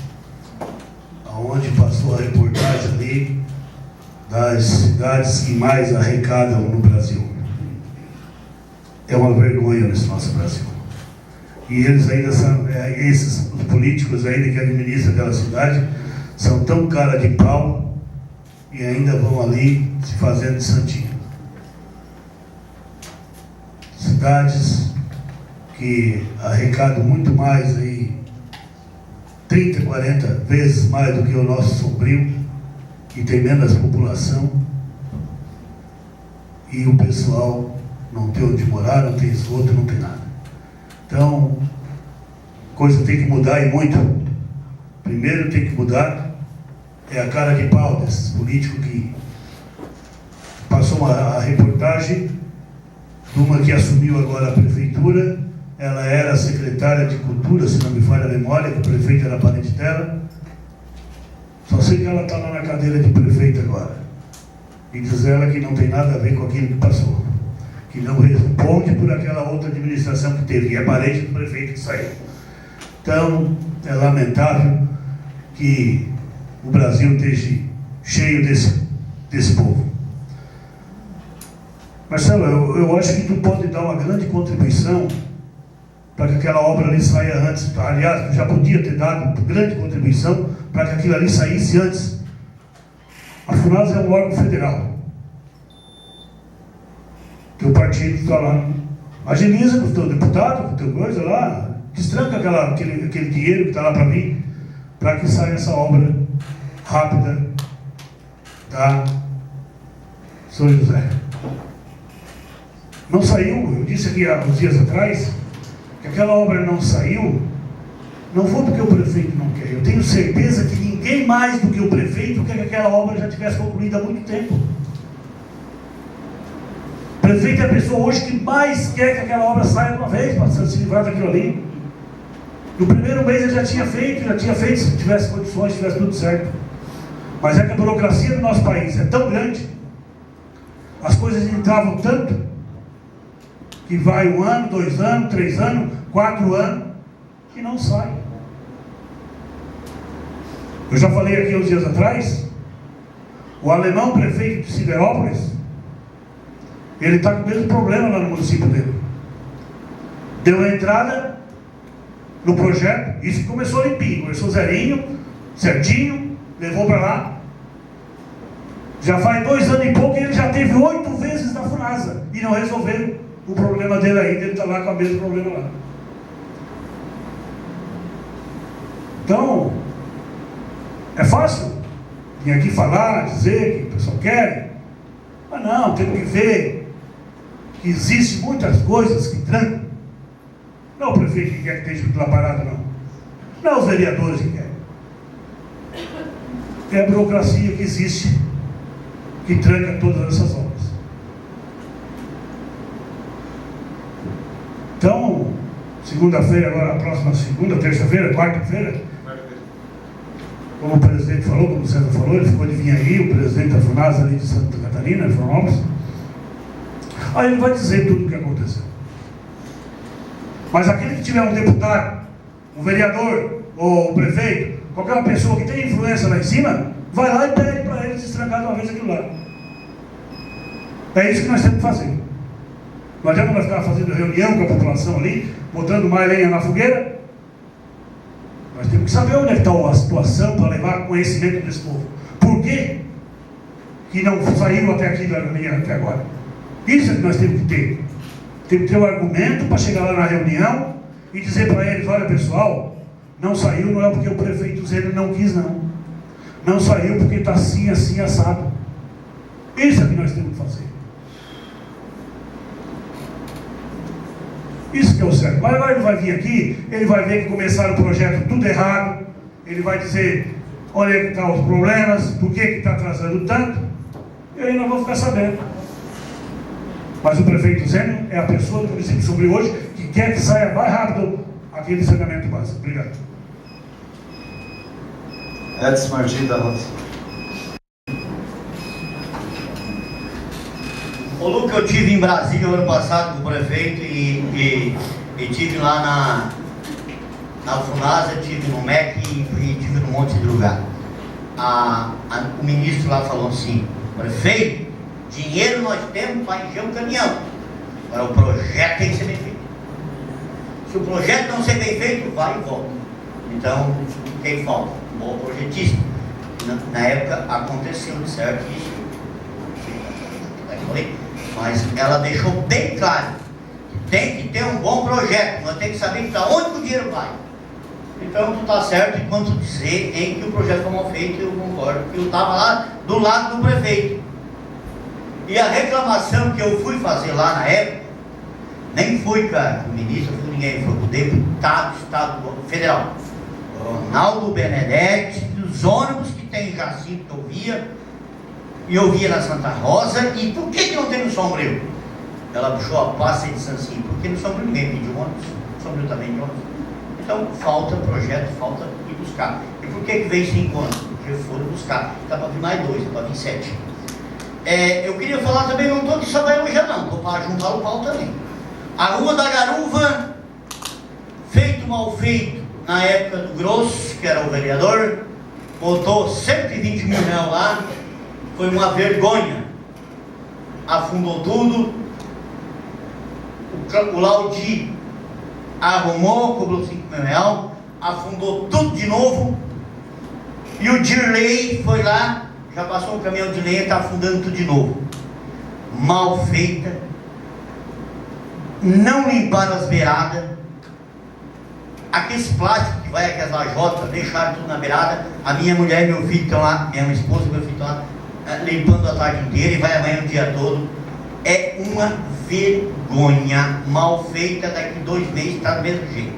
onde passou a reportagem ali das cidades que mais arrecadam no Brasil. É uma vergonha nesse nosso Brasil. E eles ainda são, os políticos ainda que administram aquela cidade, são tão cara de pau e ainda vão ali se fazendo de santinho. Cidades que arrecadam muito mais aí, 30, 40 vezes mais do que o nosso Sombrio, que tem menos população, e o pessoal não tem onde morar, não tem esgoto, não tem nada. Então, coisa tem que mudar e muito. Primeiro tem que mudar a cara de pau desses políticos que passou a reportagem de uma que assumiu agora a prefeitura. Ela era secretária de cultura, se não me falha a memória, que o prefeito era parente dela. Só sei que ela está lá na cadeira de prefeito agora. E diz ela que não tem nada a ver com aquilo que passou. Que não responde por aquela outra administração que teve, que é parente do prefeito que saiu. Então, é lamentável que o Brasil esteja cheio desse povo. Marcelo, eu acho que tu pode dar uma grande contribuição para que aquela obra ali saia antes. Aliás, tu já podia ter dado grande contribuição para que aquilo ali saísse antes. A FUNAS é um órgão federal. Teu partido está lá. Agiliza com o teu deputado, com o teu coisa lá. Destranca aquele dinheiro que está lá para mim, para que saia essa obra rápida da São José. Não saiu, eu disse aqui há uns dias atrás, que aquela obra não saiu, não foi porque o prefeito não quer. Eu tenho certeza que ninguém mais do que o prefeito quer que aquela obra já tivesse concluída há muito tempo. O prefeito é a pessoa hoje que mais quer que aquela obra saia de uma vez, para se livrar daquilo ali. No primeiro mês ele já tinha feito se tivesse condições, se tivesse tudo certo. Mas é que a burocracia do nosso país é tão grande, as coisas entravam tanto, que vai 1 ano, 2 anos, 3 anos, 4 anos, que não sai. Eu já falei aqui uns dias atrás, o alemão prefeito de Siderópolis, ele está com o mesmo problema lá no município dele. Deu a entrada, no projeto. Isso começou limpinho, começou zerinho, certinho, levou para lá. Já faz 2 anos e pouco e ele já teve 8 vezes na FUNASA e não resolveram o problema dele ainda. Ele está lá com o mesmo problema lá. Então, é fácil vir aqui falar, dizer que o pessoal quer, mas não, temos que ver que existem muitas coisas que trancam. Não é o prefeito que quer que esteja tudo lá parado, não. Não é os vereadores que querem. É a burocracia que existe, que tranca todas essas obras. Então, segunda-feira, agora a próxima segunda, terça-feira, quarta-feira, como o presidente falou, como o César falou, ele ficou de vir aí, o presidente da FUNASA ali de Santa Catarina, Florianópolis. Aí ele vai dizer tudo o que aconteceu. Mas aquele que tiver um deputado, um vereador, ou um prefeito, qualquer pessoa que tenha influência lá em cima, vai lá e pede para ele se estrancar de uma vez aquilo lá. É isso que nós temos que fazer. Não adianta nós ficar fazendo reunião com a população ali, botando mais lenha na fogueira. Nós temos que saber onde é que está a situação para levar conhecimento desse povo. Por que que não saíram até aqui da reunião até agora? Isso é que nós temos que ter. Temos que ter um argumento para chegar lá na reunião e dizer para eles: olha pessoal, não saiu, não é porque o prefeito Zeno não quis, não. Não saiu porque está assim, assim, assado. Isso é que nós temos que fazer. Isso que é o certo. Mas agora ele vai vir aqui, ele vai ver que começaram o projeto tudo errado, ele vai dizer: olha que estão os problemas, por que está atrasando tanto, e aí nós vamos ficar sabendo. Mas o prefeito Zeno é a pessoa do município de Sombrio hoje que quer que saia mais rápido aquele saneamento básico. Obrigado. Edson Martins da Roça. Ô Luca, eu estive em Brasília ano passado com o prefeito e estive lá na FUNASA, estive no MEC e estive num monte de lugar. O ministro lá falou assim: prefeito, dinheiro nós temos para encher um caminhão. Agora o projeto tem que ser bem feito. Se o projeto não ser bem feito, vai e volta. Então, quem falta? Um bom projetista. Na época aconteceu, certo? Isso. Mas ela deixou bem claro que tem que ter um bom projeto. Nós temos que saber para onde o dinheiro vai. Então, tu está certo enquanto dizer em que o projeto foi mal feito. Eu concordo, porque eu estava lá do lado do prefeito. E a reclamação que eu fui fazer lá na época, nem foi, cara, o ministro, foi ninguém, foi o deputado federal, Ronaldo Benedetti, dos ônibus que tem em Jacinto, que eu via, e eu via na Santa Rosa. E por que não tem no Sombrio? Ela puxou a pasta e disse assim: porque no Sombrio ninguém pediu ônibus, no Sombrio também de ônibus. Então falta projeto, falta ir buscar. E por que veio 5 anos? Porque foram buscar, está para vir mais 2, está para vir 7. Eu queria falar também, não estou aqui só para elogiar não, estou para juntar o pau também. A Rua da Garuva, feito mal feito na época do Grosso, que era o vereador, botou 120 mil reais lá, foi uma vergonha, afundou tudo. O Laudi arrumou, cobrou 5 mil reais, afundou tudo de novo. E o Dirley foi lá, já passou um caminhão de lenha, está afundando tudo de novo. Mal feita, não limparam as beiradas, aqueles plásticos que vai, aquelas lajotas, deixaram tudo na beirada. A minha mulher e meu filho estão lá, minha esposa e meu filho estão lá, limpando a tarde inteira e vai amanhã o dia todo. É uma vergonha, mal feita, daqui 2 meses está do mesmo jeito.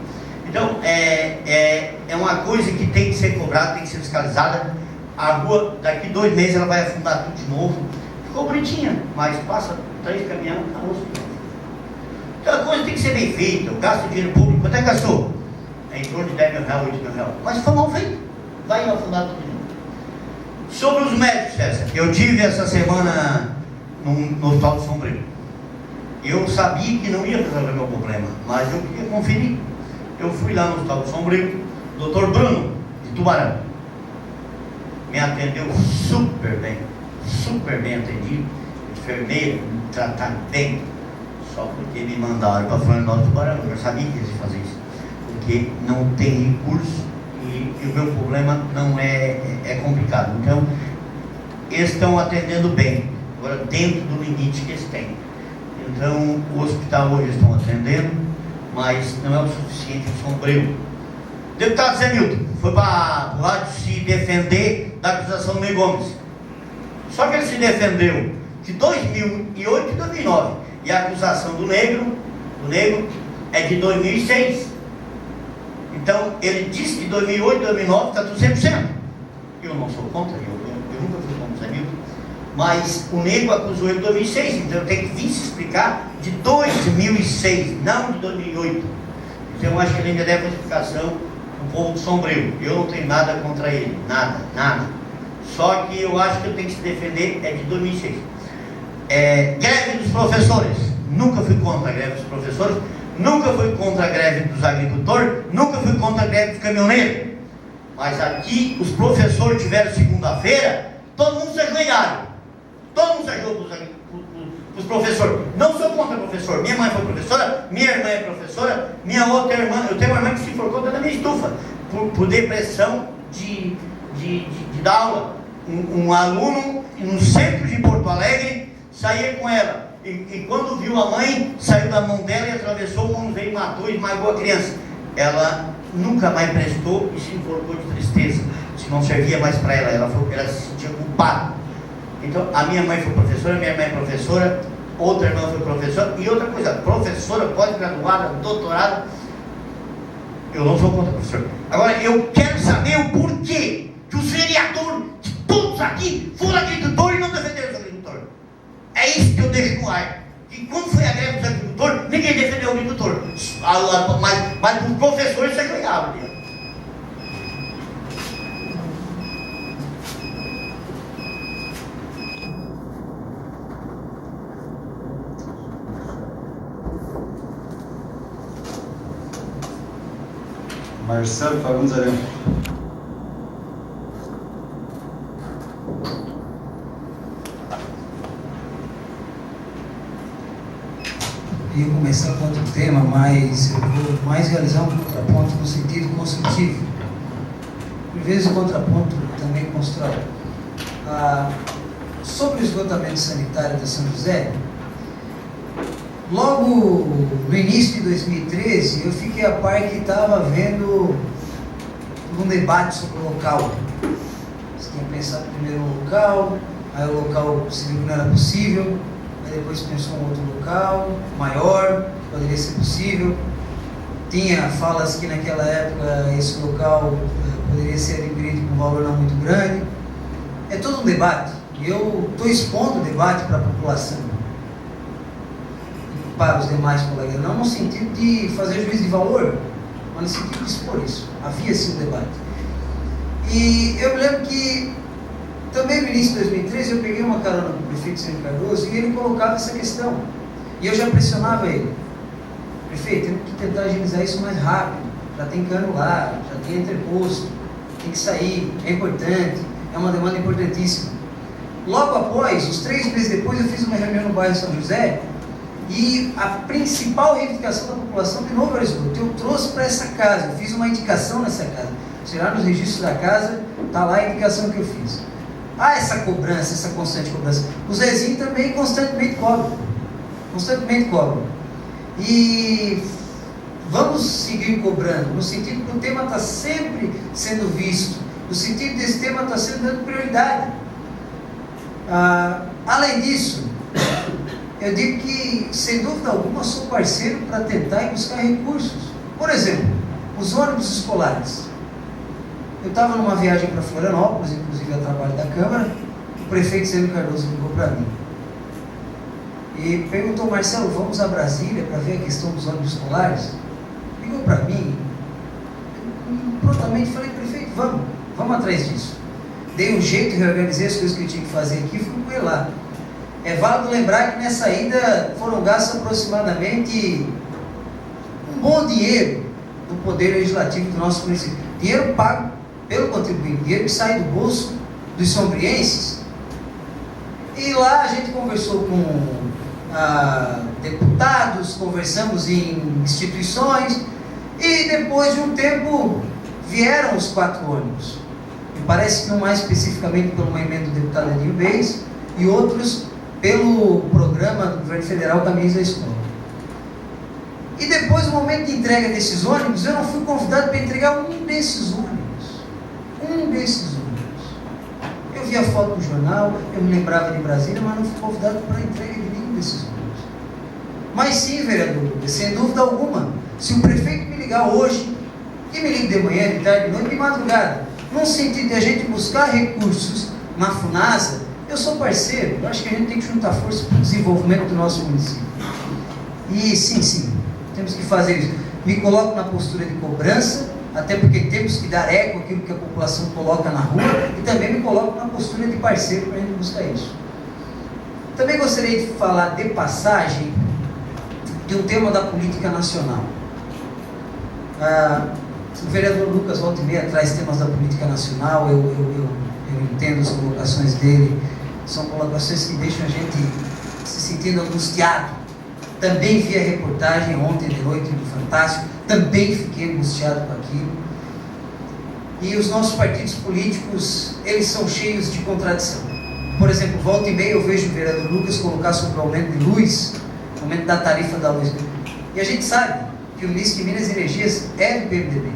Então, é uma coisa que tem que ser cobrada, tem que ser fiscalizada. A rua, daqui 2 meses ela vai afundar tudo de novo. Ficou bonitinha, mas passa 3 caminhões, acabou. Então a coisa tem que ser bem feita. Eu gasto dinheiro público, quanto é que gastou? Em torno de 10 mil reais, 8 mil reais. Mas foi mal feito, vai afundar tudo de novo. Sobre os médicos, César, eu tive essa semana no Hospital de Sombrio. Eu sabia que não ia resolver meu problema, mas eu queria conferir. Eu fui lá no Hospital de Sombrio, Dr. Bruno, de Tubarão, me atendeu super bem atendido, enfermeiro, me trataram bem, só porque me mandaram para Florianópolis, Tubarão. Eu já sabia que eles iam fazer isso, porque não tem recurso e o meu problema não é complicado. Então, eles estão atendendo bem, agora dentro do limite que eles têm. Então, o hospital hoje estão atendendo, mas não é o suficiente em Sombrio. O deputado Zé Milton foi para o lado se defender da acusação do Ney Gomes. Só que ele se defendeu de 2008 e 2009. E a acusação do negro é de 2006. Então, ele disse que 2008 e 2009 está tudo 100%. Eu não sou contra, eu nunca fui contra o Zé Milton. Mas o negro acusou ele em 2006. Então, eu tenho que vir se explicar de 2006, não de 2008. Então, eu acho que ele ainda deve uma explicação do povo de Sombrio. Eu não tenho nada contra ele. Nada. Só que eu acho que eu tenho que se defender de 2006. Greve dos professores. Nunca fui contra a greve dos professores. Nunca fui contra a greve dos agricultores. Nunca fui contra a greve dos caminhoneiros. Mas aqui os professores tiveram segunda-feira, todo mundo se ajoelharam. Todo mundo se ajoelhou para os professores. Não sou contra o professor. Minha mãe foi professora, minha irmã é professora, minha outra irmã, eu tenho uma irmã que se enforcou dentro da minha estufa por depressão de dar aula. Um aluno no centro de Porto Alegre saía com ela. E quando viu a mãe, saiu da mão dela e atravessou, o mundo veio, matou e esmagou a criança. Ela nunca mais prestou e se enforcou de tristeza. Se não servia mais para ela, ela se sentia culpada. Então, a minha mãe foi professora, minha irmã é professora, outra irmã foi professora. E outra coisa, professora, pós-graduada, doutorada, eu não sou contra professor. Agora, eu quero saber o porquê que os vereadores de todos aqui foram agricultores e não defenderam os agricultores. É isso que eu deixo no ar. E quando foi a greve dos agricultores, ninguém defendeu o agricultor. Mas os professores se ajoelhavam. Marcelo Fagundes Arão. Eu ia começar com outro tema, mas eu vou mais realizar um contraponto no sentido construtivo. Por vezes o contraponto também constrói. Sobre o esgotamento sanitário da São José, logo no início de 2013, eu fiquei a par que estava havendo um debate sobre o local. Você tinha pensado primeiro no local, aí o local se viu que não era possível, aí depois pensou em outro local, maior, poderia ser possível. Tinha falas que naquela época esse local poderia ser adquirido com um valor não muito grande. É todo um debate. Eu estou expondo o debate para a população, para os demais colegas, não no sentido de fazer juízo de valor, mas no sentido de expor isso. Havia sim um debate. E eu me lembro que também no início de 2013 eu peguei uma carona com o prefeito Sérgio Cardoso e ele colocava essa questão. E eu já pressionava ele. Prefeito, temos que tentar agilizar isso mais rápido. Já tem cano lá, já tem entreposto, tem que sair, é importante, é uma demanda importantíssima. Logo após, uns 3 meses depois, eu fiz uma reunião no bairro São José e a principal reivindicação da população, de novo, era esgoto. Eu trouxe para essa casa, eu fiz uma indicação nessa casa. Você lá nos registros da casa, está lá a indicação que eu fiz. Essa cobrança, essa constante cobrança. O Zezinho também constantemente cobra. E vamos seguir cobrando, no sentido que o tema está sempre sendo visto, no sentido desse tema está sendo dando prioridade. Além disso, eu digo que, sem dúvida alguma, sou parceiro para tentar e buscar recursos. Por exemplo, os ônibus escolares. Eu estava numa viagem para Florianópolis, inclusive a trabalho da Câmara, o prefeito Sérgio Cardoso ligou para mim e perguntou: Marcelo, vamos a Brasília para ver a questão dos ônibus escolares? Ligou para mim, eu prontamente falei: prefeito, vamos atrás disso. Dei um jeito, reorganizei as coisas que eu tinha que fazer aqui e fui com ele lá. É válido lembrar que nessa ida foram gastos aproximadamente um bom dinheiro do Poder Legislativo do nosso município. Dinheiro pago pelo contribuinte, dinheiro que sai do bolso dos sombrienses. E lá a gente conversou com deputados, conversamos em instituições E depois de um tempo vieram os 4 ônibus. Me parece que um mais especificamente por uma emenda do deputado Edinho Beis e outros pelo programa do governo federal Caminhos da Escola. E depois do momento de entrega desses ônibus, eu não fui convidado para entregar um desses ônibus. Um desses ônibus. Eu vi a foto no jornal, eu me lembrava de Brasília, mas não fui convidado para a entrega de nenhum desses ônibus. Mas sim, vereador Lucas, sem dúvida alguma, se o prefeito me ligar hoje, e me liga de manhã, de tarde, de noite, de madrugada, no sentido de a gente buscar recursos na FUNASA, eu sou parceiro. Eu acho que a gente tem que juntar força para o desenvolvimento do nosso município. E sim, temos que fazer isso. Me coloco na postura de cobrança, até porque temos que dar eco àquilo que a população coloca na rua, e também me coloco na postura de parceiro para a gente buscar isso. Também gostaria de falar de passagem de um tema da política nacional. O vereador Lucas volta e meia traz temas da política nacional, eu entendo as colocações dele, são colocações que deixam a gente se sentindo angustiado. Também vi a reportagem ontem de noite no Fantástico, também fiquei angustiado com aquilo. E os nossos partidos políticos, eles são cheios de contradição. Por exemplo, volta e meia eu vejo o vereador Lucas colocar sobre o aumento de luz, aumento da tarifa da luz. E a gente sabe que o ministro de Minas e Energias é do PMDB.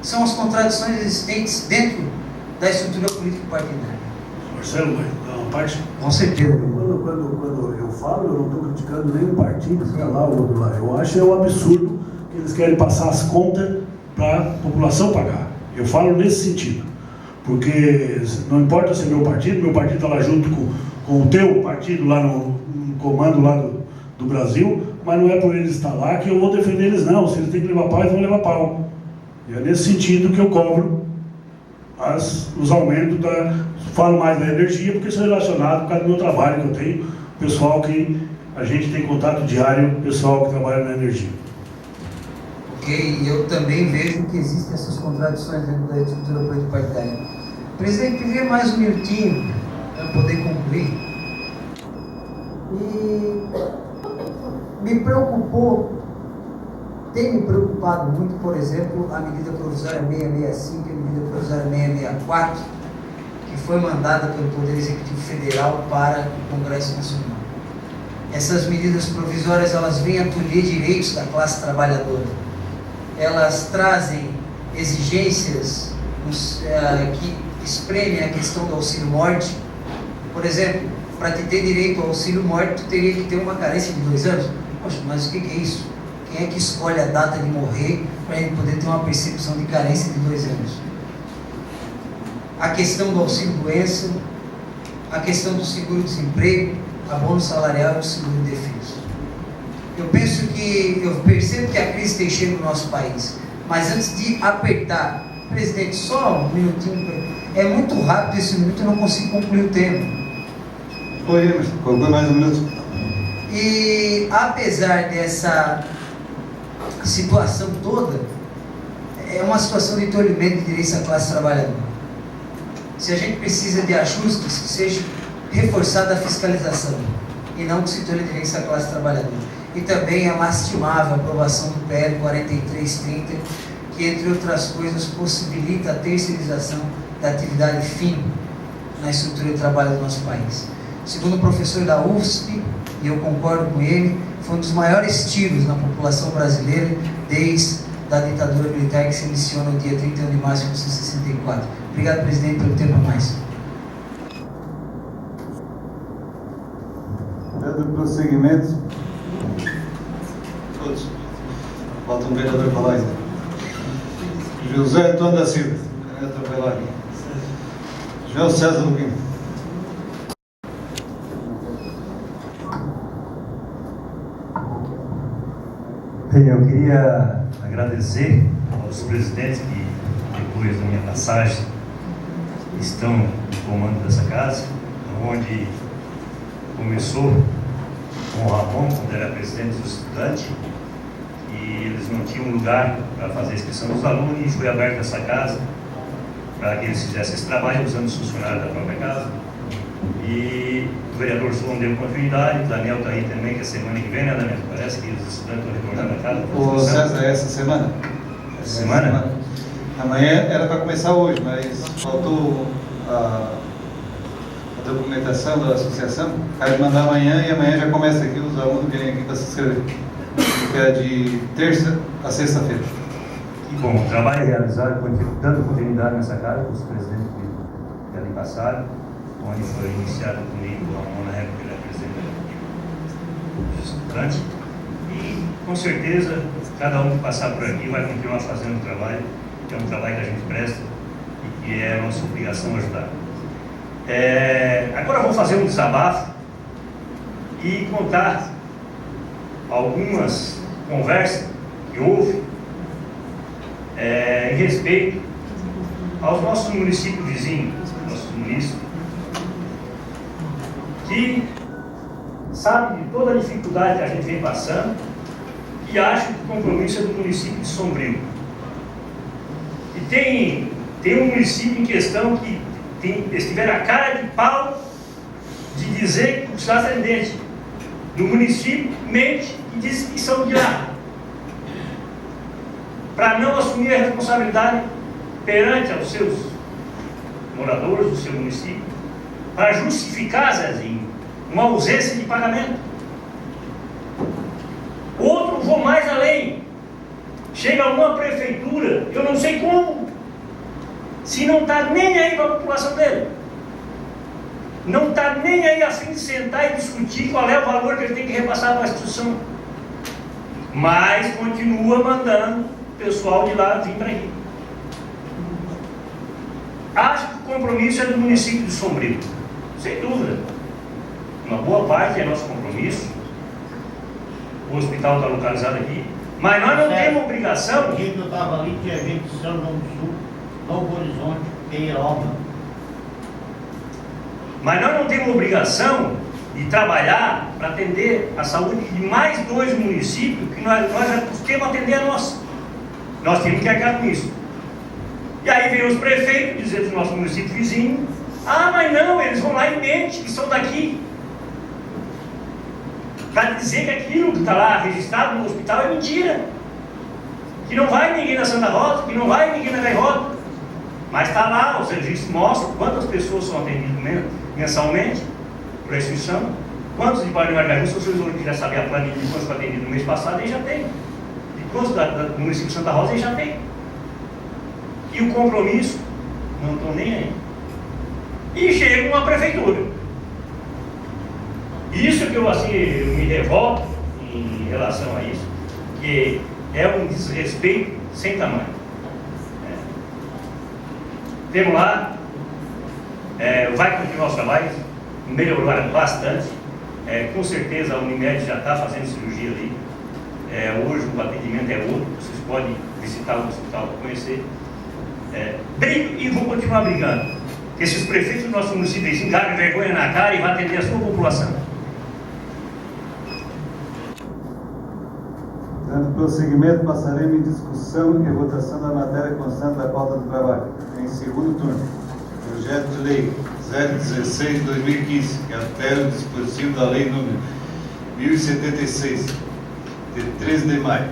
São as contradições existentes dentro da estrutura político-partidária. Marcelo, vai dar uma parte? Com certeza. Quando eu falo, eu não estou criticando nenhum partido, para lá ou outro lá. Eu acho um absurdo que eles querem passar as contas para a população pagar. Eu falo nesse sentido. Porque não importa se é meu partido está lá junto com o teu partido, lá no comando lá do Brasil, mas não é por eles estar lá que eu vou defender eles, não. Se eles têm que levar pau, eles vão levar pau. E é nesse sentido que eu cobro os aumentos falo mais da energia, porque sou relacionado por causa do meu trabalho que eu tenho, pessoal que a gente tem contato diário, pessoal que trabalha na energia. Ok, e eu também vejo que existem essas contradições dentro da estrutura político-partidária. Presidente, queria mais um minutinho para poder concluir. E me preocupou, tem me preocupado muito, por exemplo, a medida provisória 665 e a medida provisória 664, que foi mandada pelo Poder Executivo Federal para o Congresso Nacional. Essas medidas provisórias, elas vêm a tolher direitos da classe trabalhadora. Elas trazem exigências que espremem a questão do auxílio-morte. Por exemplo, para te ter direito ao auxílio-morte, tu teria que ter uma carência de 2 anos. Poxa, mas o que é isso? Quem é que escolhe a data de morrer para ele poder ter uma percepção de carência de 2 anos? A questão do auxílio-doença, a questão do seguro-desemprego, abono salarial e o seguro-defeso. Eu percebo que a crise tem chego no nosso país, mas antes de apertar, presidente, só um minutinho, é muito rápido esse minuto, eu não consigo concluir o tema. Mas conclui mais um minuto. E apesar dessa situação toda, é uma situação de tolhimento de direitos da classe trabalhadora. Se a gente precisa de ajustes, que seja reforçada a fiscalização e não que se tolhe direitos da classe trabalhadora. E também é lastimável a aprovação do PL 4330, que, entre outras coisas, possibilita a terceirização da atividade fim na estrutura de trabalho do nosso país. Segundo o professor da UFSP, e eu concordo com ele, foi um dos maiores tiros na população brasileira desde a ditadura militar que se iniciou no dia 31 de março de 1964. Obrigado, presidente, pelo tempo a mais. Dando prosseguimento. Todos. Falta um vereador falar ainda. José Antônio da Silva. Quero atropelar aqui. João César Luquim. Bem, eu queria agradecer aos presidentes que, depois da minha passagem, estão no comando dessa casa, onde começou com o Ramon, quando era presidente do estudante, e eles não tinham lugar para fazer a inscrição dos alunos, e foi aberta essa casa para que eles fizessem esse trabalho usando os funcionários da própria casa. E o vereador Solon deu continuidade, o Daniel está aí também, que é semana que vem, né, Daniel? Parece que os estudantes estão retornando a casa. O César, essa semana? essa semana? Amanhã era para começar hoje, mas faltou a documentação da associação. Vai mandar amanhã e amanhã já começa aqui, os alunos vêm aqui para se inscrever. Fica de terça a sexta-feira. Que bom, o trabalho é realizado com dando continuidade nessa casa, com os presidentes que ali passaram, onde foi iniciado comigo na época que ele era presidente do estudante. E com certeza cada um que passar por aqui vai continuar fazendo o trabalho, que é um trabalho que a gente presta e que é a nossa obrigação ajudar. Agora eu vou fazer um desabafo e contar algumas conversas que houve em respeito aos nossos municípios vizinhos, nossos municípios, que sabem de toda a dificuldade que a gente vem passando e acham que o compromisso é do município de Sombrio. E tem um município em questão que eles tiveram a cara de pau de dizer que os atendentes do município mente e diz que são de lá, para não assumir a responsabilidade perante aos seus moradores do seu município, para justificar, Zezinho, uma ausência de pagamento. Outro vou mais além, chega a uma prefeitura, eu não sei como, se não está nem aí para a população dele, não está nem aí a fim de sentar e discutir qual é o valor que ele tem que repassar para a instituição, mas continua mandando o pessoal de lá vir para aqui. Acho que o compromisso é do município de Sombrio, sem dúvida. Uma boa parte é nosso compromisso. O hospital está localizado aqui, mas nós não temos obrigação. O dia que eu estava ali, tinha gente de São João do Sul, Novo Horizonte, Queiroba. Mas nós não temos obrigação de trabalhar para atender a saúde de mais 2 municípios que nós já temos atender a nossa. Nós temos que arcar com isso. E aí vem os prefeitos dizer do nosso município vizinho: ah, mas não, eles vão lá e mentem que são daqui. Para dizer que aquilo que está lá registrado no hospital é mentira. Que não vai ninguém na Santa Rosa, que não vai ninguém na Gaivota. Mas está lá, os registros mostram quantas pessoas são atendidas mensalmente por instituição, quantos de Paraná Gaivota, se vocês quiserem saber a planilha de quantos foi atendido no mês passado, ele já tem. De quantos do município de Santa Rosa, ele já tem. E o compromisso, não estou nem aí. E chega uma prefeitura. Isso que eu me revolto em relação a isso, que é um desrespeito sem tamanho. Temos lá, vai continuar os trabalhos, melhorar bastante. Com certeza a Unimed já está fazendo cirurgia ali. Hoje o atendimento é outro, vocês podem visitar o hospital para conhecer. Brigo e vou continuar brigando. Que esses prefeitos do nosso município engarrem vergonha na cara e vão atender a sua população. Dando prosseguimento, passaremos em discussão e votação da matéria constante da pauta do trabalho. Em segundo turno, projeto de lei 016 de 2015, que altera o dispositivo da lei número 1076, de 13 de maio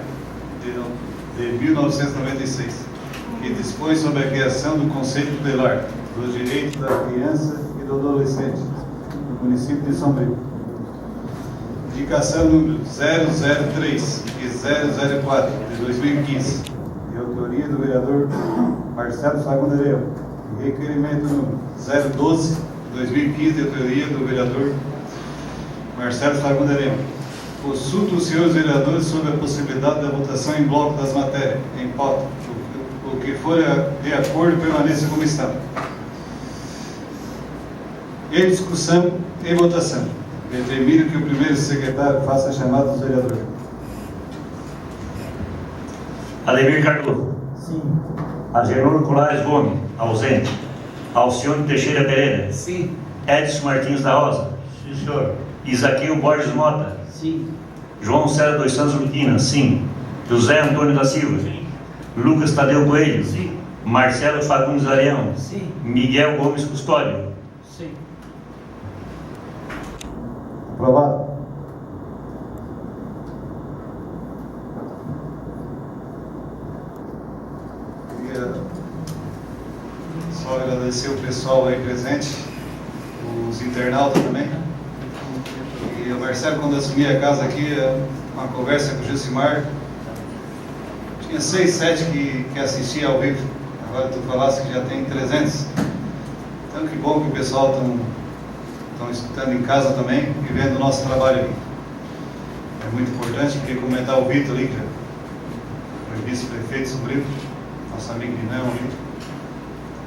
de 1996, que dispõe sobre a criação do Conselho Tutelar dos Direitos da Criança e do Adolescente no município de Sombrio. Indicação número 003 e 004 de 2015, de autoria do vereador Marcelo Fagundes Leão, e requerimento número 012 de 2015, de autoria do vereador Marcelo Fagundes Leão. Consulto os senhores vereadores sobre a possibilidade da votação em bloco das matérias em pauta. O que for de acordo permaneça como está. Em discussão e votação. Determino que o primeiro secretário faça a chamada dos vereadores. Ademir Cardoso. Sim. Agenor Colares Gomes, ausente. Alcione Teixeira Pereira. Sim. Edson Martins da Rosa. Sim, senhor. Isaquil Borges Mota. Sim. João César dos Santos Luquina. Sim. José Antônio da Silva. Sim. Lucas Tadeu Coelho. Sim. Marcelo Fagundes Arião. Sim. Miguel Gomes Custódio. Sim. Aprovado. agradecer o pessoal aí presente, os internautas também. E o Marcelo, quando assumi a casa aqui, uma conversa com o Jusimar, tinha 6, 7 que assistiam ao vivo. Agora tu falasse que já tem 300. Então que bom que o pessoal estão escutando em casa também e vendo o nosso trabalho aqui. É muito importante, queria comentar o Vitor ali, que foi vice-prefeito de Sombrio, nosso amigo Dinão ali,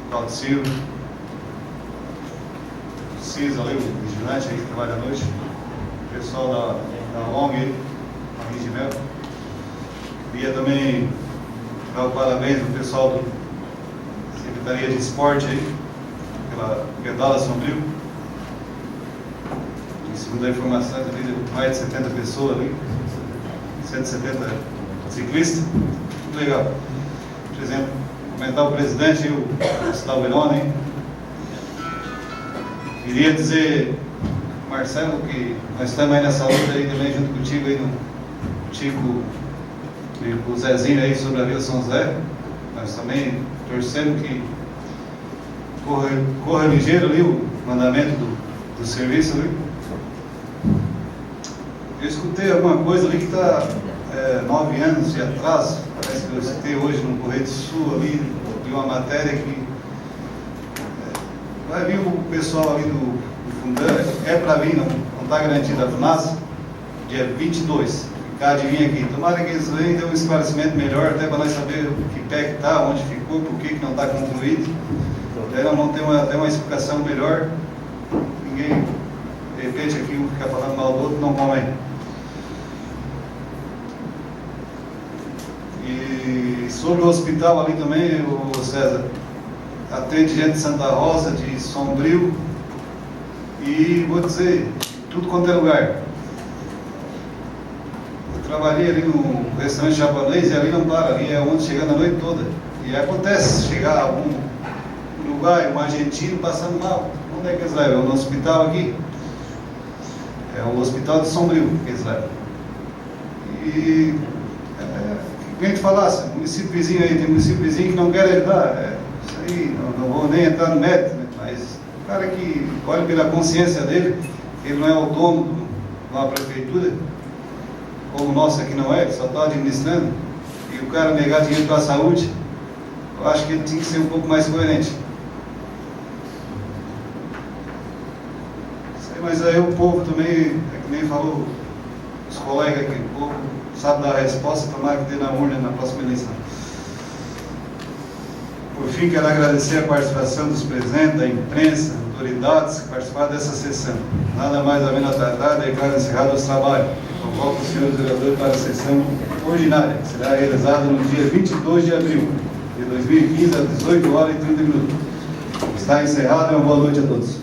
Claudio Silva, o Cisa ali, o vigilante aí que trabalha à noite, o pessoal da ONG aí, a Rigimel. Queria também dar o parabéns ao pessoal da Secretaria de Esporte aí, pela Pedala Sombrio. Segundo a informação, ali mais de 70 pessoas ali, 170 ciclistas, muito legal. Por exemplo, comentar o presidente, o Gustavo Veroni. Queria dizer, Marcelo, que nós estamos aí nessa luta aí também junto contigo aí, contigo e com o Zezinho aí sobre a Vila São José. Nós também torcemos que corra ligeiro ali o mandamento do serviço ali. Eu escutei alguma coisa ali que está 9 anos de atraso, parece que eu escutei hoje no Correio do Sul ali, de uma matéria que vai vir o pessoal ali do Fundão, para vir, não está garantida a FUNASA, dia 22, ficar de vir aqui. Tomara que eles venham e dêem um esclarecimento melhor, até para nós saber o que pé que está, onde ficou, por que não está concluído. Daí nós vamos ter até uma explicação melhor. Ninguém, de repente, aqui um fica falando mal do outro, não convém. E sobre o hospital ali também, o César, atende gente de Santa Rosa, de Sombrio, e vou dizer, tudo quanto é lugar. Eu trabalhei ali no restaurante japonês e ali não para, ali é onde chega a noite toda. E acontece, chegar a algum lugar, um argentino passando mal, onde é que eles levam? No hospital aqui. É o hospital de Sombrio que eles levam. E que a gente falasse, município vizinho aí, tem município vizinho que não quer ajudar. Isso aí, não vou nem entrar no mérito, né? Mas o cara que olha pela consciência dele, ele não é autônomo de uma prefeitura, como o nosso aqui não é, ele só está administrando, e o cara negar dinheiro para a saúde, eu acho que ele tinha que ser um pouco mais coerente. Mas aí o povo também, é que nem falou os colegas aqui, o povo sabe dar a resposta, tomara que dê na urna na próxima eleição. Por fim, quero agradecer a participação dos presentes, da imprensa, autoridades que participaram dessa sessão. Nada mais a menos a tratar, declaro encerrado os trabalhos. Convoco os senhores vereadores para a sessão ordinária, que será realizada no dia 22 de abril de 2015, às 18h30. Está encerrado e uma boa noite a todos.